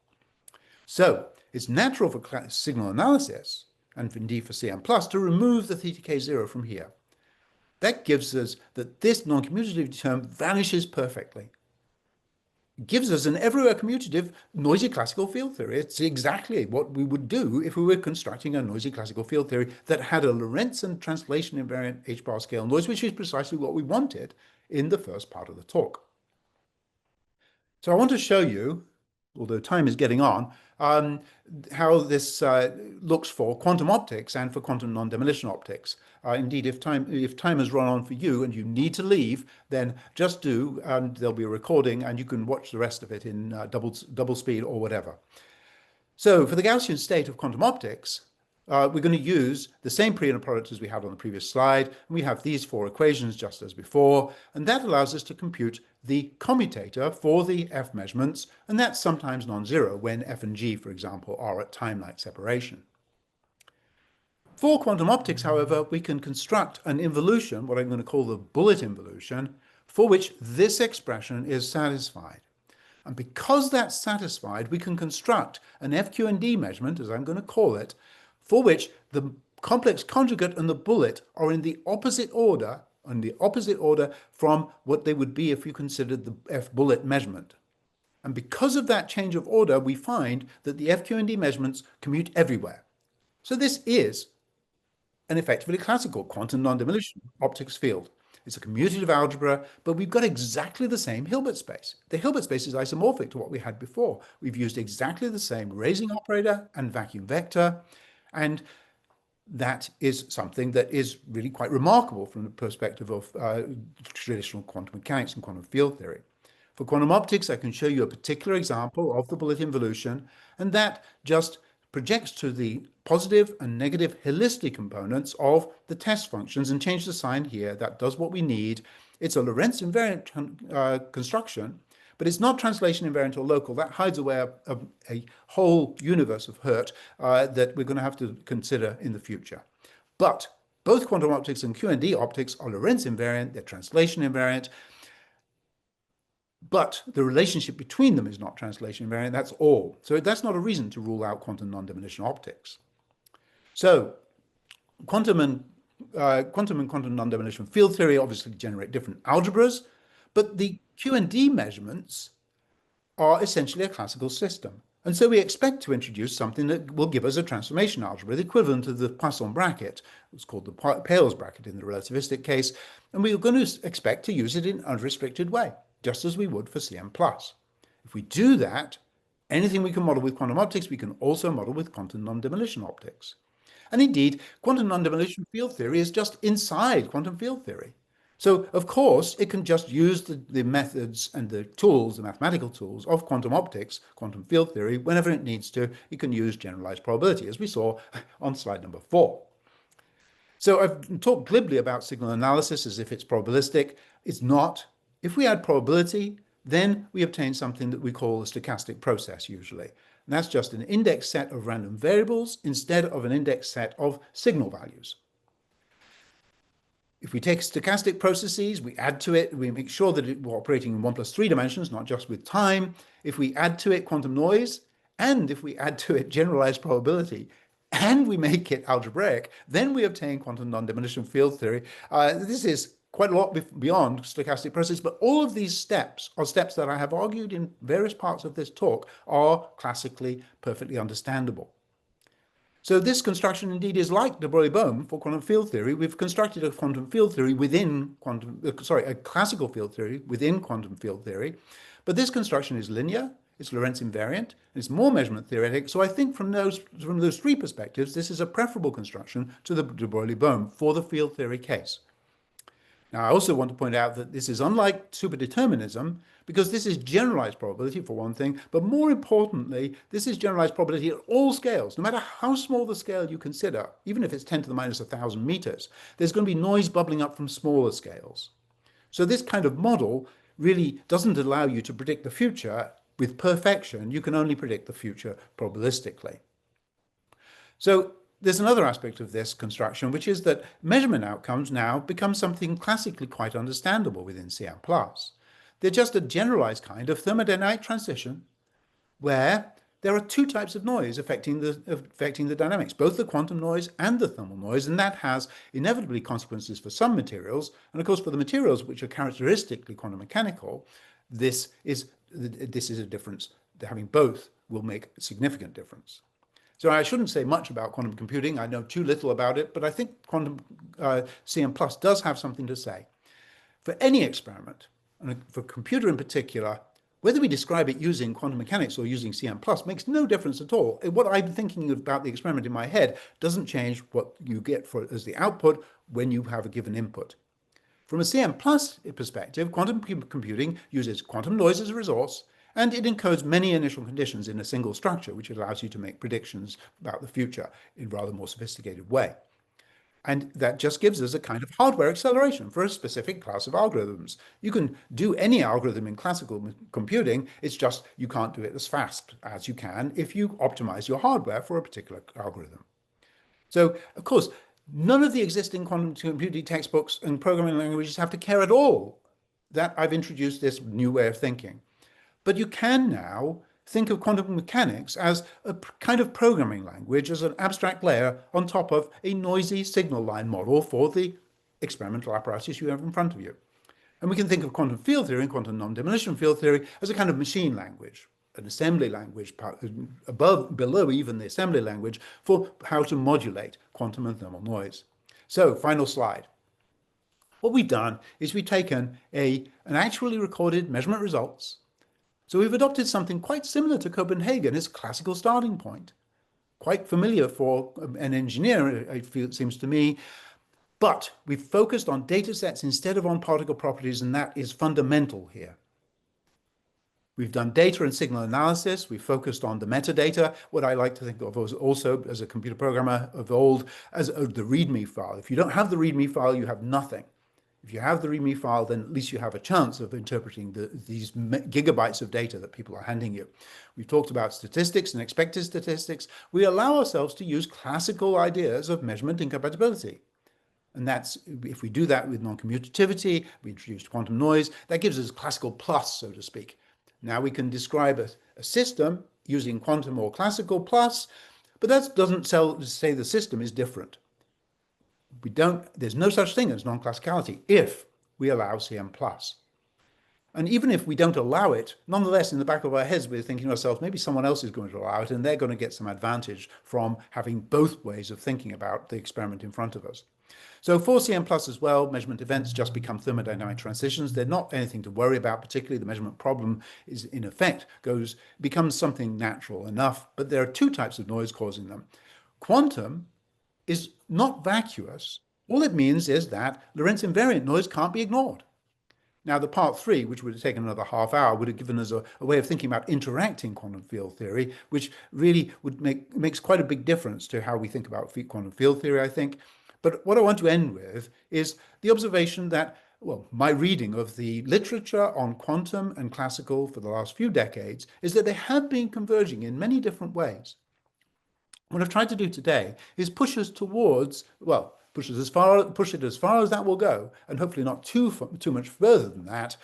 B: So it's natural for signal analysis, and indeed for CM+, to remove the theta k0 from here. That gives us that this non-commutative term vanishes perfectly. Gives us an everywhere commutative noisy classical field theory. It's exactly what we would do if we were constructing a noisy classical field theory that had a Lorentzian translation invariant h-bar scale noise, which is precisely what we wanted in the first part of the talk. So I want to show you, although time is getting on, how this looks for quantum optics and for quantum non-demolition optics. Indeed, if time has run on for you and you need to leave, then just do, and there'll be a recording, and you can watch the rest of it in double speed or whatever. So for the Gaussian state of quantum optics, we're going to use the same pre and a product as we had on the previous slide. And we have these four equations just as before, and that allows us to compute the commutator for the F measurements, and that's sometimes non-zero when F and G, for example, are at time-like separation. For quantum optics, however, we can construct an involution, what I'm going to call the bullet involution, for which this expression is satisfied. And because that's satisfied, we can construct an FQND measurement, as I'm going to call it, for which the complex conjugate and the bullet are in the opposite order, from what they would be if you considered the F bullet measurement. And because of that change of order, we find that the FQND measurements commute everywhere. So this is an effectively classical quantum non-demolition optics field. It's a commutative algebra, but we've got exactly the same Hilbert space. The Hilbert space is isomorphic to what we had before. We've used exactly the same raising operator and vacuum vector, and that is something that is really quite remarkable from the perspective of traditional quantum mechanics and quantum field theory. For quantum optics, I can show you a particular example of the bullet involution, and that just projects to the positive and negative helicity components of the test functions and change the sign here. That does what we need. It's a Lorentz invariant construction, but it's not translation invariant or local. That hides away a whole universe of hurt that we're going to have to consider in the future. But both quantum optics and QND optics are Lorentz invariant, they're translation invariant, but the relationship between them is not translation invariant, that's all. So that's not a reason to rule out quantum non-demolition optics. So quantum and quantum non-demolition field theory obviously generate different algebras, but the QND measurements are essentially a classical system. And so we expect to introduce something that will give us a transformation algebra, the equivalent of the Poisson bracket. It's called the Pales bracket in the relativistic case. And we're going to expect to use it in an unrestricted way, just as we would for CM+. If we do that, anything we can model with quantum optics, we can also model with quantum non-demolition optics. And indeed, quantum non-demolition field theory is just inside quantum field theory. So, of course, it can just use the methods and the tools, the mathematical tools of quantum optics, quantum field theory, whenever it needs to. It can use generalized probability, as we saw on slide number 4. So I've talked glibly about signal analysis as if it's probabilistic. It's not. If we add probability, then we obtain something that we call a stochastic process, usually. And that's just an index set of random variables instead of an index set of signal values. If we take stochastic processes, we add to it, we make sure that we're operating in 1 + 3 dimensions, not just with time. If we add to it quantum noise, and if we add to it generalized probability, and we make it algebraic, then we obtain quantum non-demolition field theory. This is quite a lot beyond stochastic processes, but all of these steps are steps that I have argued in various parts of this talk are classically perfectly understandable. So this construction indeed is like de Broglie-Bohm for quantum field theory. We've constructed a quantum field theory within a classical field theory within quantum field theory. But this construction is linear, it's Lorentz invariant, it's more measurement theoretic. So I think from those three perspectives, this is a preferable construction to the de Broglie-Bohm for the field theory case. Now, I also want to point out that this is unlike superdeterminism because this is generalized probability for one thing, but more importantly, this is generalized probability at all scales. No matter how small the scale you consider, even if it's 10 to the minus 1,000 meters, there's going to be noise bubbling up from smaller scales. So this kind of model really doesn't allow you to predict the future with perfection. You can only predict the future probabilistically. So there's another aspect of this construction, which is that measurement outcomes now become something classically quite understandable within CM+. They're just a generalized kind of thermodynamic transition where there are two types of noise affecting the dynamics, both the quantum noise and the thermal noise, and that has inevitably consequences for some materials. And of course, for the materials which are characteristically quantum mechanical, this is a difference. Having both will make a significant difference. So I shouldn't say much about quantum computing. I know too little about it, but I think quantum CM+ does have something to say. For any experiment, and for computer in particular, whether we describe it using quantum mechanics or using CM+ makes no difference at all. What I'm thinking about the experiment in my head doesn't change what you get as the output when you have a given input. From a CM+ perspective, quantum computing uses quantum noise as a resource, and it encodes many initial conditions in a single structure, which allows you to make predictions about the future in a rather more sophisticated way. And that just gives us a kind of hardware acceleration for a specific class of algorithms. You can do any algorithm in classical computing, it's just you can't do it as fast as you can if you optimize your hardware for a particular algorithm. So, of course, none of the existing quantum computing textbooks and programming languages have to care at all that I've introduced this new way of thinking. But you can now think of quantum mechanics as a kind of programming language, as an abstract layer on top of a noisy signal line model for the experimental apparatus you have in front of you. And we can think of quantum field theory and quantum non-demolition field theory as a kind of machine language, an assembly language below even the assembly language for how to modulate quantum and thermal noise. So, final slide. What we've done is we've taken an actually recorded measurement results. So we've adopted something quite similar to Copenhagen as classical starting point. Quite familiar for an engineer, it seems to me, but we've focused on data sets instead of on particle properties, and that is fundamental here. We've done data and signal analysis. We've focused on the metadata, what I like to think of also as a computer programmer of old as the README file. If you don't have the README file, you have nothing. If you have the README file, then at least you have a chance of interpreting these gigabytes of data that people are handing you. We've talked about statistics and expected statistics. We allow ourselves to use classical ideas of measurement incompatibility. And that's, if we do that with non-commutativity, we introduce quantum noise, that gives us classical plus, so to speak. Now we can describe a system using quantum or classical plus, but that doesn't say the system is different. There's no such thing as non-classicality if we allow CM+. And even if we don't allow it, nonetheless, in the back of our heads, we're thinking to ourselves, maybe someone else is going to allow it, and they're going to get some advantage from having both ways of thinking about the experiment in front of us. So for CM+ as well, measurement events just become thermodynamic transitions. They're not anything to worry about, particularly the measurement problem is, in effect, becomes something natural enough, but there are two types of noise causing them. Quantum is not vacuous. All it means is that Lorentz invariant noise can't be ignored. Now, the part 3, which would have taken another half hour, would have given us a way of thinking about interacting quantum field theory, which really makes quite a big difference to how we think about quantum field theory, I think. But what I want to end with is the observation that, well, my reading of the literature on quantum and classical for the last few decades is that they have been converging in many different ways. What I've tried to do today is push us towards, well, push it as far as that will go, and hopefully not too much further than that,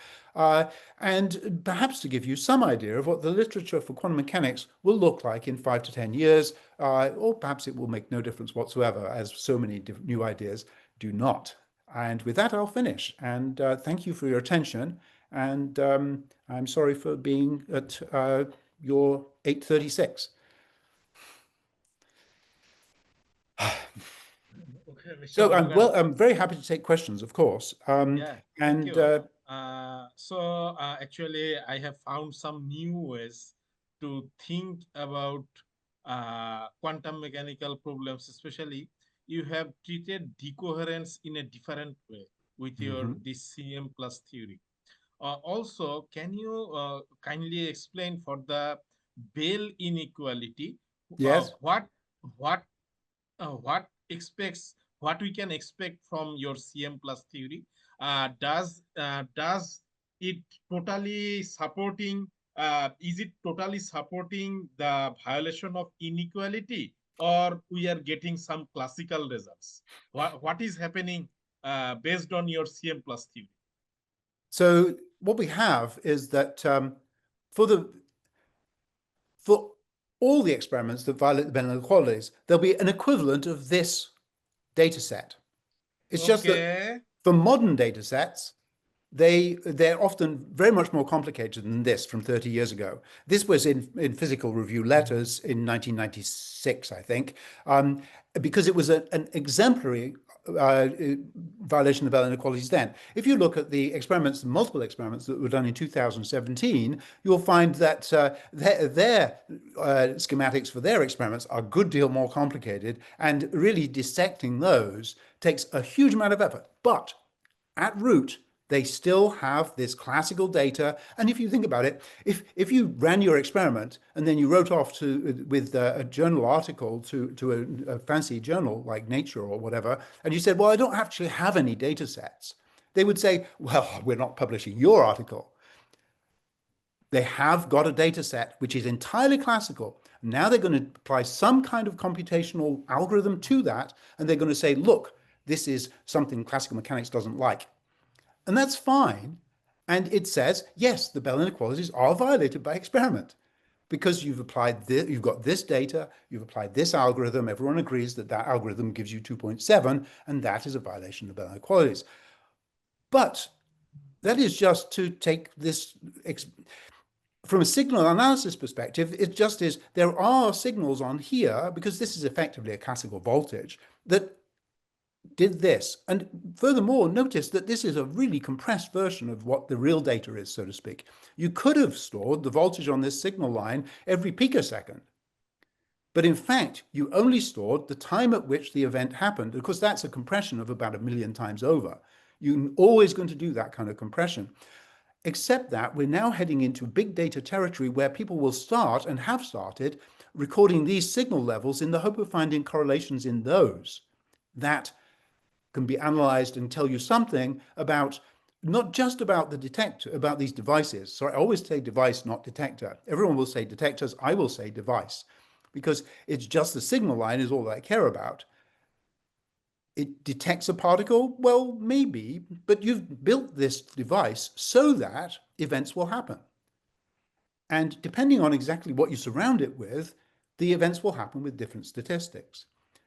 B: and perhaps to give you some idea of what the literature for quantum mechanics will look like in 5 to 10 years, or perhaps it will make no difference whatsoever, as so many new ideas do not. And with that, I'll finish. And thank you for your attention. And I'm sorry for being at your 8:36.
A: Okay, Mr.
B: So
A: Morgan.
B: I'm very happy to take questions, of course.
A: Yeah, thank
B: And
A: you. Actually, I have found some new ways to think about quantum mechanical problems, especially you have treated decoherence in a different way with your
B: mhm.
A: this CM plus theory. Also, can you kindly explain for the Bell inequality
B: Yes.
A: what what expects what we can expect from your CM plus theory? Does it totally supporting? Is it totally supporting the violation of inequality, or we are getting some classical results? What is happening based on your CM plus theory?
B: So what we have is that for the for all the experiments that violate the Bell inequalities, there'll be an equivalent of this data set. It's just that
A: Okay.
B: for modern data sets, they're often very much more complicated than this from 30 years ago. This was in Physical Review Letters in 1996, I think, because it was an exemplary violation of the Bell inequalities then. If you look at the experiments, the multiple experiments that were done in 2017, you'll find that their schematics for their experiments are a good deal more complicated, and really dissecting those takes a huge amount of effort. But at root, they still have this classical data. And if you think about it, if you ran your experiment and then you wrote off with a journal article to a fancy journal like Nature or whatever, and you said, well, I don't actually have any data sets, they would say, well, we're not publishing your article. They have got a data set which is entirely classical. Now they're going to apply some kind of computational algorithm to that, and they're going to say, look, this is something classical mechanics doesn't like. And that's fine. And it says, yes, the Bell inequalities are violated by experiment because you've got this data, you've applied this algorithm, everyone agrees that that algorithm gives you 2.7, and that is a violation of Bell inequalities. But that is just to take this, from a signal analysis perspective, it just is, there are signals on here, because this is effectively a classical voltage, that did this. And furthermore, notice that this is a really compressed version of what the real data is, so to speak. You could have stored the voltage on this signal line every picosecond. But in fact, you only stored the time at which the event happened, because that's a compression of about 1,000,000 times over. You're always going to do that kind of compression. Except that we're now heading into big data territory where people will start, and have started, recording these signal levels in the hope of finding correlations in those that can be analyzed and tell you something about, not just about the detector, about these devices. So I always say device, not detector. Everyone will say detectors. I will say device, because it's just the signal line is all I care about. It detects a particle? Well, maybe, but you've built this device so that events will happen. And depending on exactly what you surround it with, the events will happen with different statistics.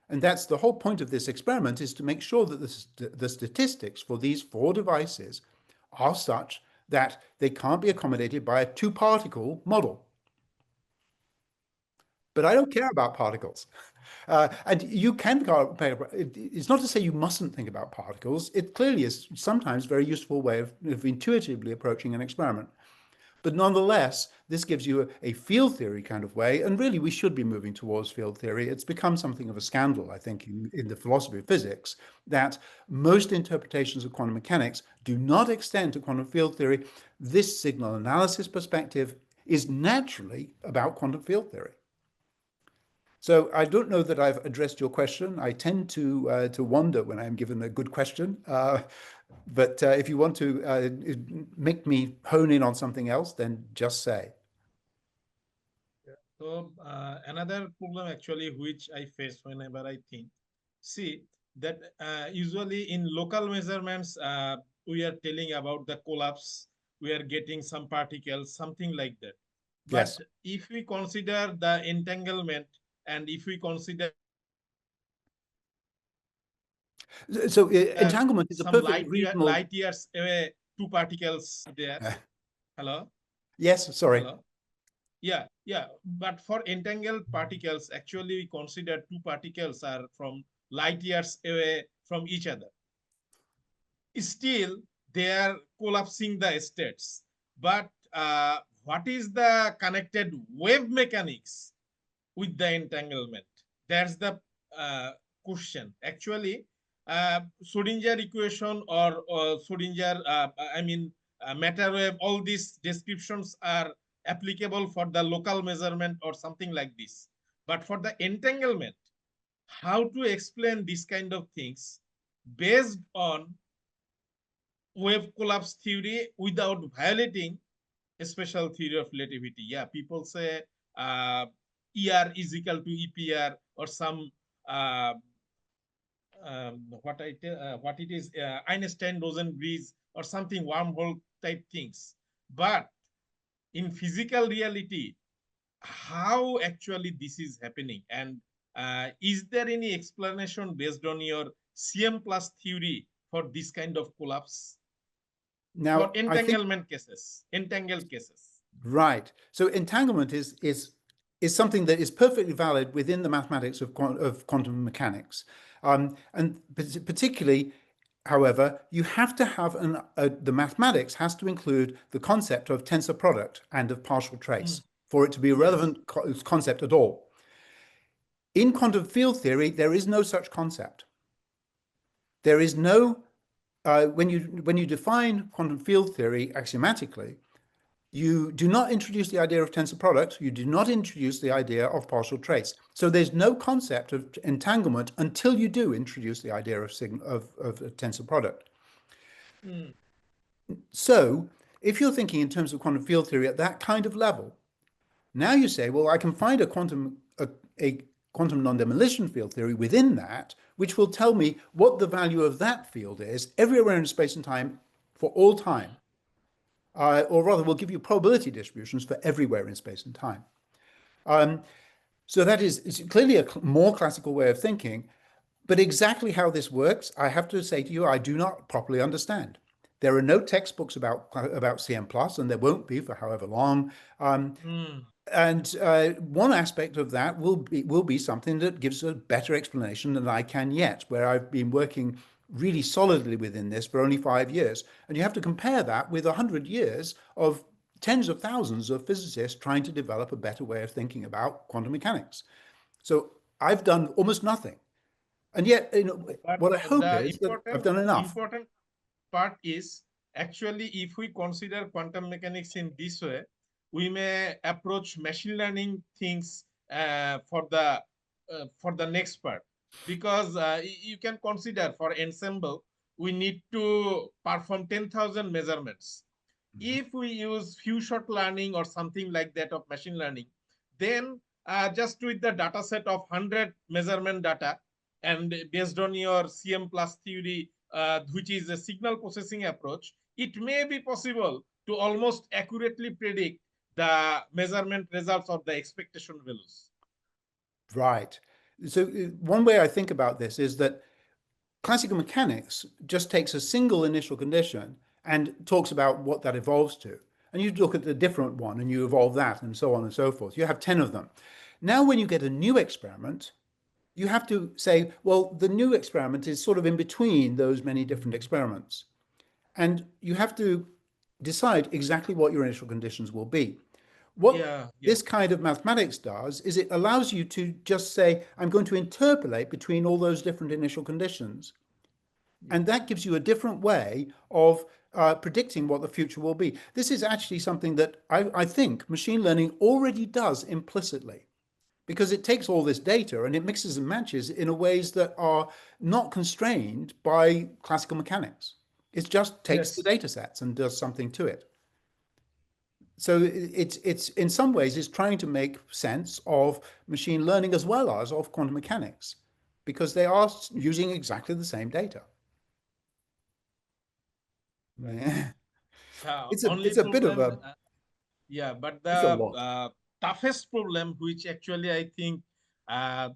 B: And that's the whole point of this experiment, is to make sure that the statistics for these 4 devices are such that they can't be accommodated by a 2-particle model. But I don't care about particles. And you can, it's not to say you mustn't think about particles. It clearly is sometimes a very useful way of intuitively approaching an experiment. But nonetheless, this gives you a field theory kind of way, and really we should be moving towards field theory. It's become something of a scandal, I think, in the philosophy of physics, that most interpretations of quantum mechanics do not extend to quantum field theory. This signal analysis perspective is naturally about quantum field theory. So I don't know that I've addressed your question. I tend to wonder when I'm given a good question. But if you want to make me hone in on something else, then just say.
A: So another problem actually which I face whenever I think, see that usually in local measurements we are telling about the collapse, we are getting some particles, something like that. But
B: Yes.
A: if we consider the entanglement, and if we consider
B: So entanglement is a
A: some
B: perfectly reasonable.
A: light years away, 2 particles there.
B: Uh,
A: Hello,
B: yes, sorry.
A: hello. Yeah. But for entangled particles, actually, we consider two particles are from light years away from each other. Still, they are collapsing the states. But what is the connected wave mechanics with the entanglement? That's the question. Actually, Schrodinger equation or Schrodinger, matter wave, all these descriptions are applicable for the local measurement or something like this. But for the entanglement, how to explain this kind of things based on wave collapse theory without violating a special theory of relativity? Yeah, people say ER is equal to EPR or some uh, what it is Einstein Rosen breeze or something wormhole type things. But in physical reality, how actually this is happening, and is there any explanation based on your CM plus theory for this kind of collapse for
B: Now, I think
A: entanglement cases, entangled cases?
B: right. So entanglement is something that is perfectly valid within the mathematics of quantum mechanics, and particularly, however, you have to have the mathematics has to include the concept of tensor product and of partial trace
A: Mm,
B: for it to be a
A: yes.
B: relevant concept at all. In quantum field theory, there is no such concept. There is no when you define quantum field theory axiomatically, you do not introduce the idea of tensor product. You do not introduce the idea of partial trace. So there's no concept of entanglement until you do introduce the idea of a tensor product.
A: Mm,
B: So if you're thinking in terms of quantum field theory at that kind of level, now you say, well, I can find a quantum non-demolition field theory within that, which will tell me what the value of that field is everywhere in space and time for all time. Or rather, will give you probability distributions for everywhere in space and time. So that is clearly a more classical way of thinking, but exactly how this works, I have to say to you, I do not properly understand. There are no textbooks about CM plus, and there won't be for however long.
A: mm,
B: And one aspect of that will be something that gives a better explanation than I can yet, where I've been working really solidly within this for only 5 years. And you have to compare that with 100 years of tens of thousands of physicists trying to develop a better way of thinking about quantum mechanics. So I've done almost nothing. And yet,
A: but
B: what I hope
A: the
B: is that I've done enough.
A: important part is actually if we consider quantum mechanics in this way, we may approach machine learning things for the next part, because you can consider for ensemble we need to perform 10,000 measurements. If we use few shot learning or something like that of machine learning, then just with the data set of 100 measurement data and based on your CM plus theory, which is a signal processing approach, it may be possible to almost accurately predict the measurement results of the expectation values.
B: Right. So one way I think about this is that classical mechanics just takes a single initial condition and talks about what that evolves to. And you look at the different one and you evolve that and so on and so forth. You have 10 of them. Now, when you get a new experiment, you have to say, well, the new experiment is sort of in between those many different experiments. And you have to decide exactly what your initial conditions will be. What
A: Yeah.
B: this kind of mathematics does is it allows you to just say, I'm going to interpolate between all those different initial conditions. And that gives you a different way of predicting what the future will be. This is actually something that I think machine learning already does implicitly, because it takes all this data and it mixes and matches in ways that are not constrained by classical mechanics. It just takes the
A: Yes.
B: data sets and does something to it. So it's in some ways it's trying to make sense of machine learning as well as of quantum mechanics, because they are using exactly the same data.
A: Right.
B: Yeah.
A: Only
B: It's a bit of
A: problem,
B: a
A: yeah, but
B: it's a
A: the
B: lot.
A: toughest problem, which actually I think uh,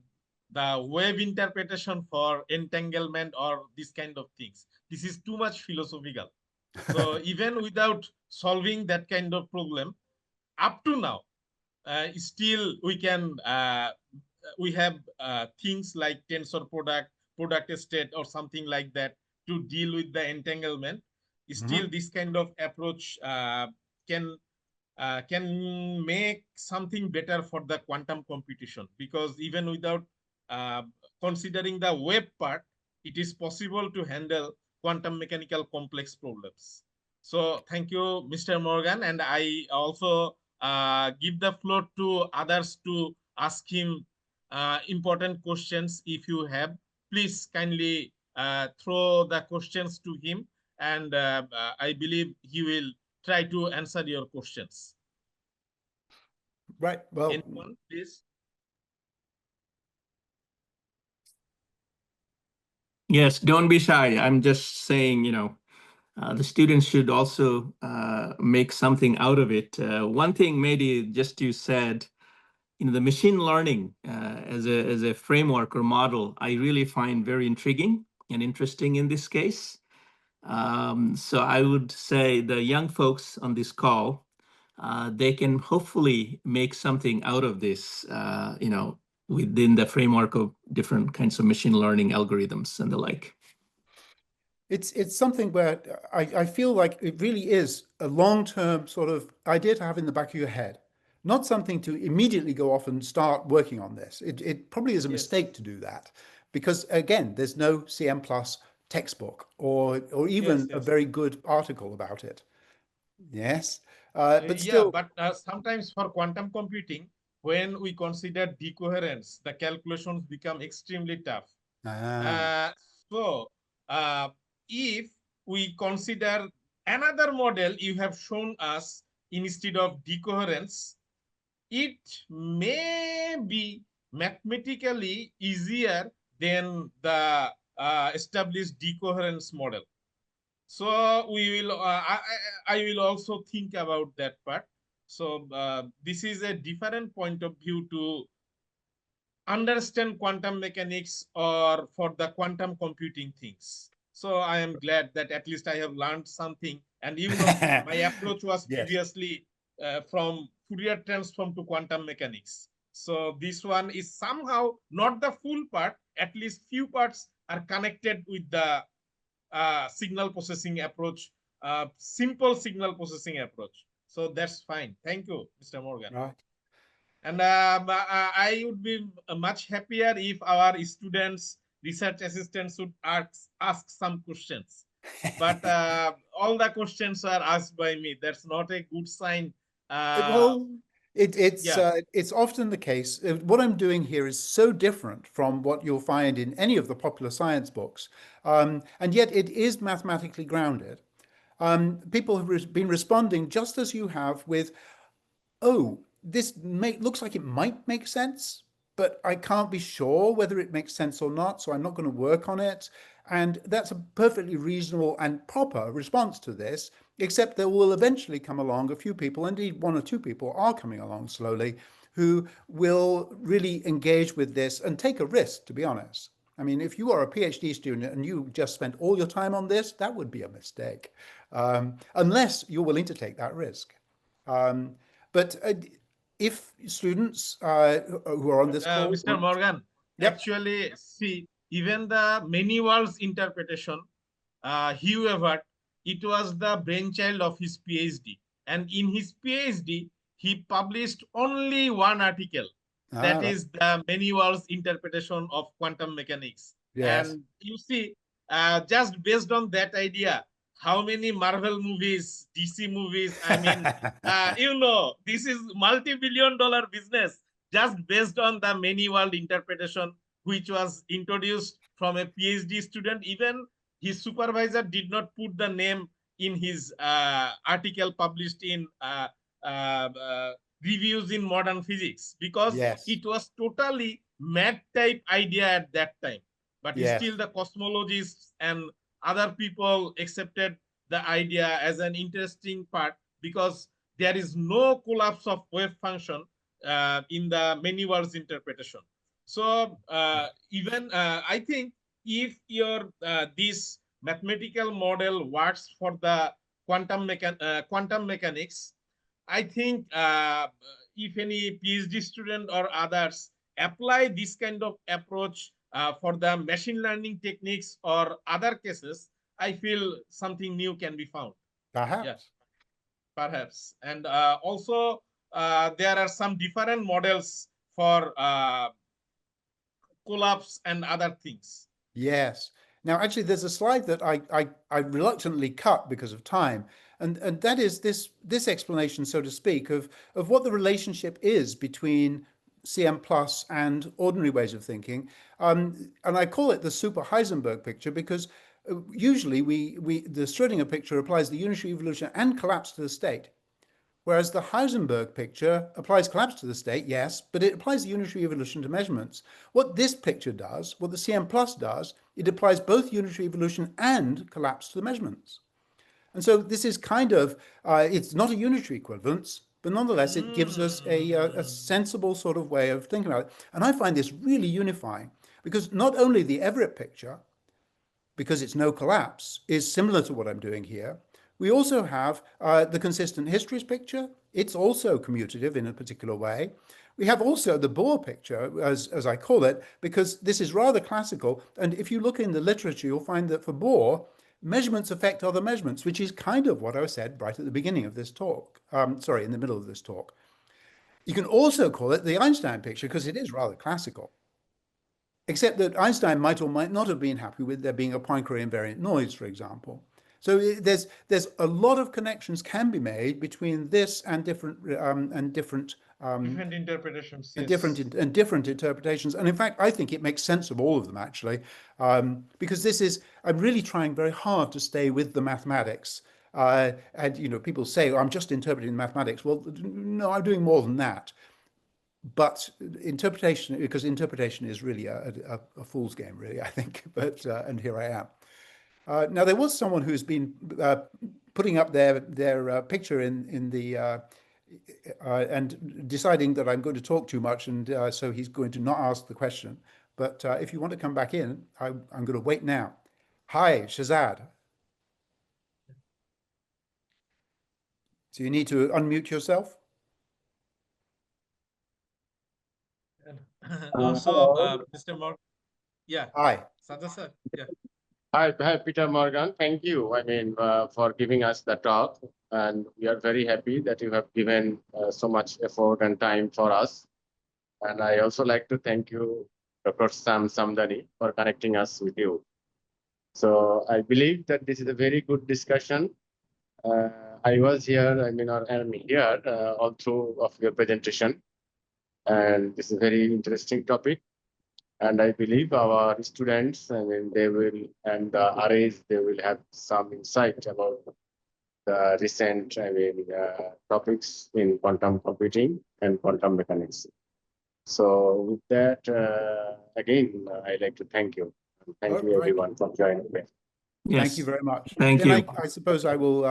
A: the wave interpretation for entanglement or this kind of things, this is too much philosophical. So even without solving that kind of problem, up to now, still we have things like tensor product state or something like that to deal with the entanglement. Still, this kind of approach can make something better for the quantum computation, because even without uh, considering the wave part, it is possible to handle quantum mechanical complex problems. So thank you, Mr. Morgan, and I also give the floor to others to ask him important questions. If you have, please kindly throw the questions to him, and I believe he will try to answer your questions.
B: Right. Well,
A: Anyone, please?
C: Yes, don't be shy. I'm just saying, the students should also make something out of it. One thing, Mahdy, just you said, the machine learning as a framework or model, I really find very intriguing and interesting in this case. So I would say the young folks on this call, they can hopefully make something out of this, within the framework of different kinds of machine learning algorithms and the like.
B: it's something where I feel like it really is a long-term sort of idea to have in the back of your head, not something to immediately go off and start working on this. It probably is a mistake to do that, because again, there's no CM plus textbook or even a very good article about it. Yes, but still,
A: but sometimes for quantum computing, when we consider decoherence, the calculations become extremely tough. So uh, if we consider another model you have shown us instead of decoherence, it may be mathematically easier than the established decoherence model. So we will I will also think about that part. So this is a different point of view to understand quantum mechanics or for the quantum computing things. So I am glad that at least I have learned something. And my approach was
B: yes,
A: previously from Fourier transform to quantum mechanics. So this one is somehow not the full part, at least few parts are connected with the signal processing approach, simple signal processing approach. So that's fine. Thank you, Mr. Morgan.
B: right.
A: And I would be much happier if our students, research assistants would ask some questions. But all the questions are asked by me. That's not a good sign.
B: Well,
A: Yeah.
B: it's often the case. What I'm doing here is so different from what you'll find in any of the popular science books, and yet it is mathematically grounded. People have been responding just as you have with, oh, looks like it might make sense, but I can't be sure whether it makes sense or not, so I'm not going to work on it. And that's a perfectly reasonable and proper response to this, except there will eventually come along a few people, indeed one or two people are coming along slowly, who will really engage with this and take a risk, to be honest. I mean, if you are a PhD student and you just spent all your time on this, that would be a mistake, unless you're willing to take that risk. But if students who are on this call,
A: Mr. Morgan,
B: yep,
A: actually, see, even the many worlds interpretation, Hugh Everett, it was the brainchild of his PhD. And in his PhD, he published only one article. That
B: right,
A: is the many worlds interpretation of quantum mechanics.
B: yes,
A: And you see, just based on that idea, how many Marvel movies, DC movies, I mean, this is multi-billion-dollar business just based on the many world interpretation, which was introduced from a PhD student. Even his supervisor did not put the name in his article published in reviews in modern physics, because
B: yes,
A: it was totally mad type idea at that time. But
B: yes,
A: still the cosmologists and other people accepted the idea as an interesting part, because there is no collapse of wave function in the many worlds interpretation. So even I think if your this mathematical model works for the quantum mechanics, I think if any PhD student or others apply this kind of approach for the machine learning techniques or other cases, I feel something new can be found.
B: Perhaps.
A: Yeah, perhaps. And also, there are some different models for collapse and other things.
B: Yes. Now, actually, there's a slide that I reluctantly cut because of time, and that is this explanation, so to speak, of what the relationship is between CM plus and ordinary ways of thinking, and I call it the super Heisenberg picture because usually the Schrödinger picture applies the unitary evolution and collapse to the state. Whereas the Heisenberg picture applies collapse to the state, yes, but it applies the unitary evolution to measurements. What this picture does, what the CM plus does, it applies both unitary evolution and collapse to the measurements. And so this is kind of, it's not a unitary equivalence, but nonetheless, it gives us a sensible sort of way of thinking about it. And I find this really unifying because not only the Everett picture, because it's no collapse, is similar to what I'm doing here. We also have the consistent histories picture. It's also commutative in a particular way. We have also the Bohr picture, as I call it, because this is rather classical. And if you look in the literature, you'll find that for Bohr, measurements affect other measurements, which is kind of what I said right at the beginning of this talk. Sorry, in the middle of this talk. You can also call it the Einstein picture because it is rather classical. Except that Einstein might or might not have been happy with there being a Poincare invariant noise, for example. So there's a lot of connections can be made between this and different
A: Interpretations,
B: and
A: yes.
B: different interpretations. And in fact, I think it makes sense of all of them actually, because I'm really trying very hard to stay with the mathematics. And people say, oh, I'm just interpreting mathematics. Well, no, I'm doing more than that. But interpretation, because interpretation is really a fool's game, really, I think. But and here I am. Now there was someone who's been putting up their picture in the and deciding that I'm going to talk too much, and so he's going to not ask the question. But if you want to come back in, I'm going to wait now. Hi, Shazzad. So you need to unmute yourself.
A: Also, Mr. Morgan. Yeah.
B: Hi.
A: Shazzad sir. Yeah.
D: Hi, Peter Morgan. Thank you. For giving us the talk, and we are very happy that you have given so much effort and time for us. And I also like to thank you, Dr. Sam Samdani, for connecting us with you. So I believe that this is a very good discussion. I was here, I'm here all through of your presentation, and this is a very interesting topic. And I believe our students, they will, and the arrays, they will have some insight about the recent, topics in quantum computing and quantum mechanics. So with that, again, I'd like to thank you. Thank you, everyone, for joining me.
B: Yes. Thank you very much.
C: Thank
B: then
C: you.
B: I suppose I will,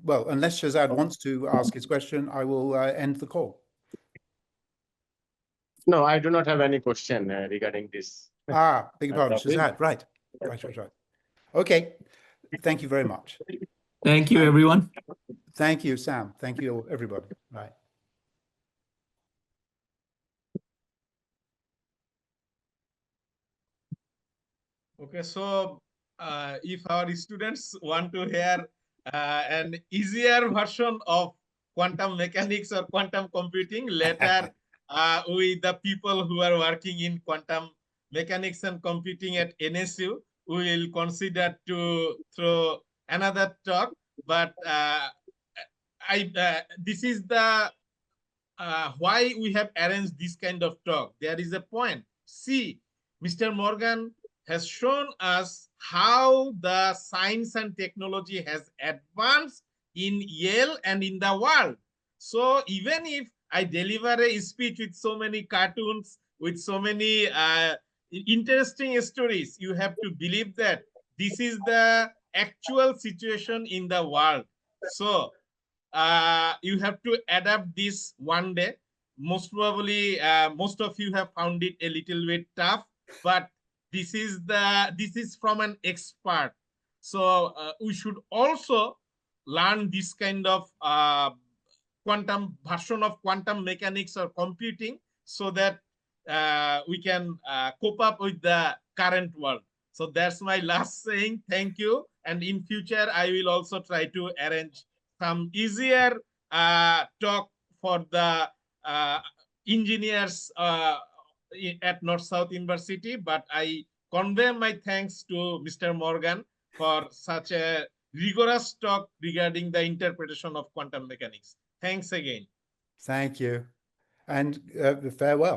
B: well, unless Shazzad wants to ask his question, I will end the call.
D: No, I do not have any question regarding this.
B: Beg your pardon, Shazzad, right. Okay, thank you very much.
C: Thank you, everyone.
B: Thank you, Sam. Thank you, everybody. Bye.
A: Okay, so if our students want to hear an easier version of quantum mechanics or quantum computing, later with the people who are working in quantum mechanics and computing at NSU, we will consider to throw another talk. But this is the why we have arranged this kind of talk. There is a point. See, Mr. Morgan has shown us how the science and technology has advanced in Yale and in the world. So even if I deliver a speech with so many cartoons, with so many interesting stories, you have to believe that this is the actual situation in the world. So you have to adapt this one day. Most probably, most of you have found it a little bit tough, but this is from an expert. So we should also learn this kind of quantum version of quantum mechanics or computing, so that we can cope up with the current world. So that's my last saying. Thank you. And in future, I will also try to arrange some easier talk for the engineers at North-South University. But I convey my thanks to Mr. Morgan for such a rigorous talk regarding the interpretation of quantum mechanics. Thanks again.
B: Thank you. And farewell.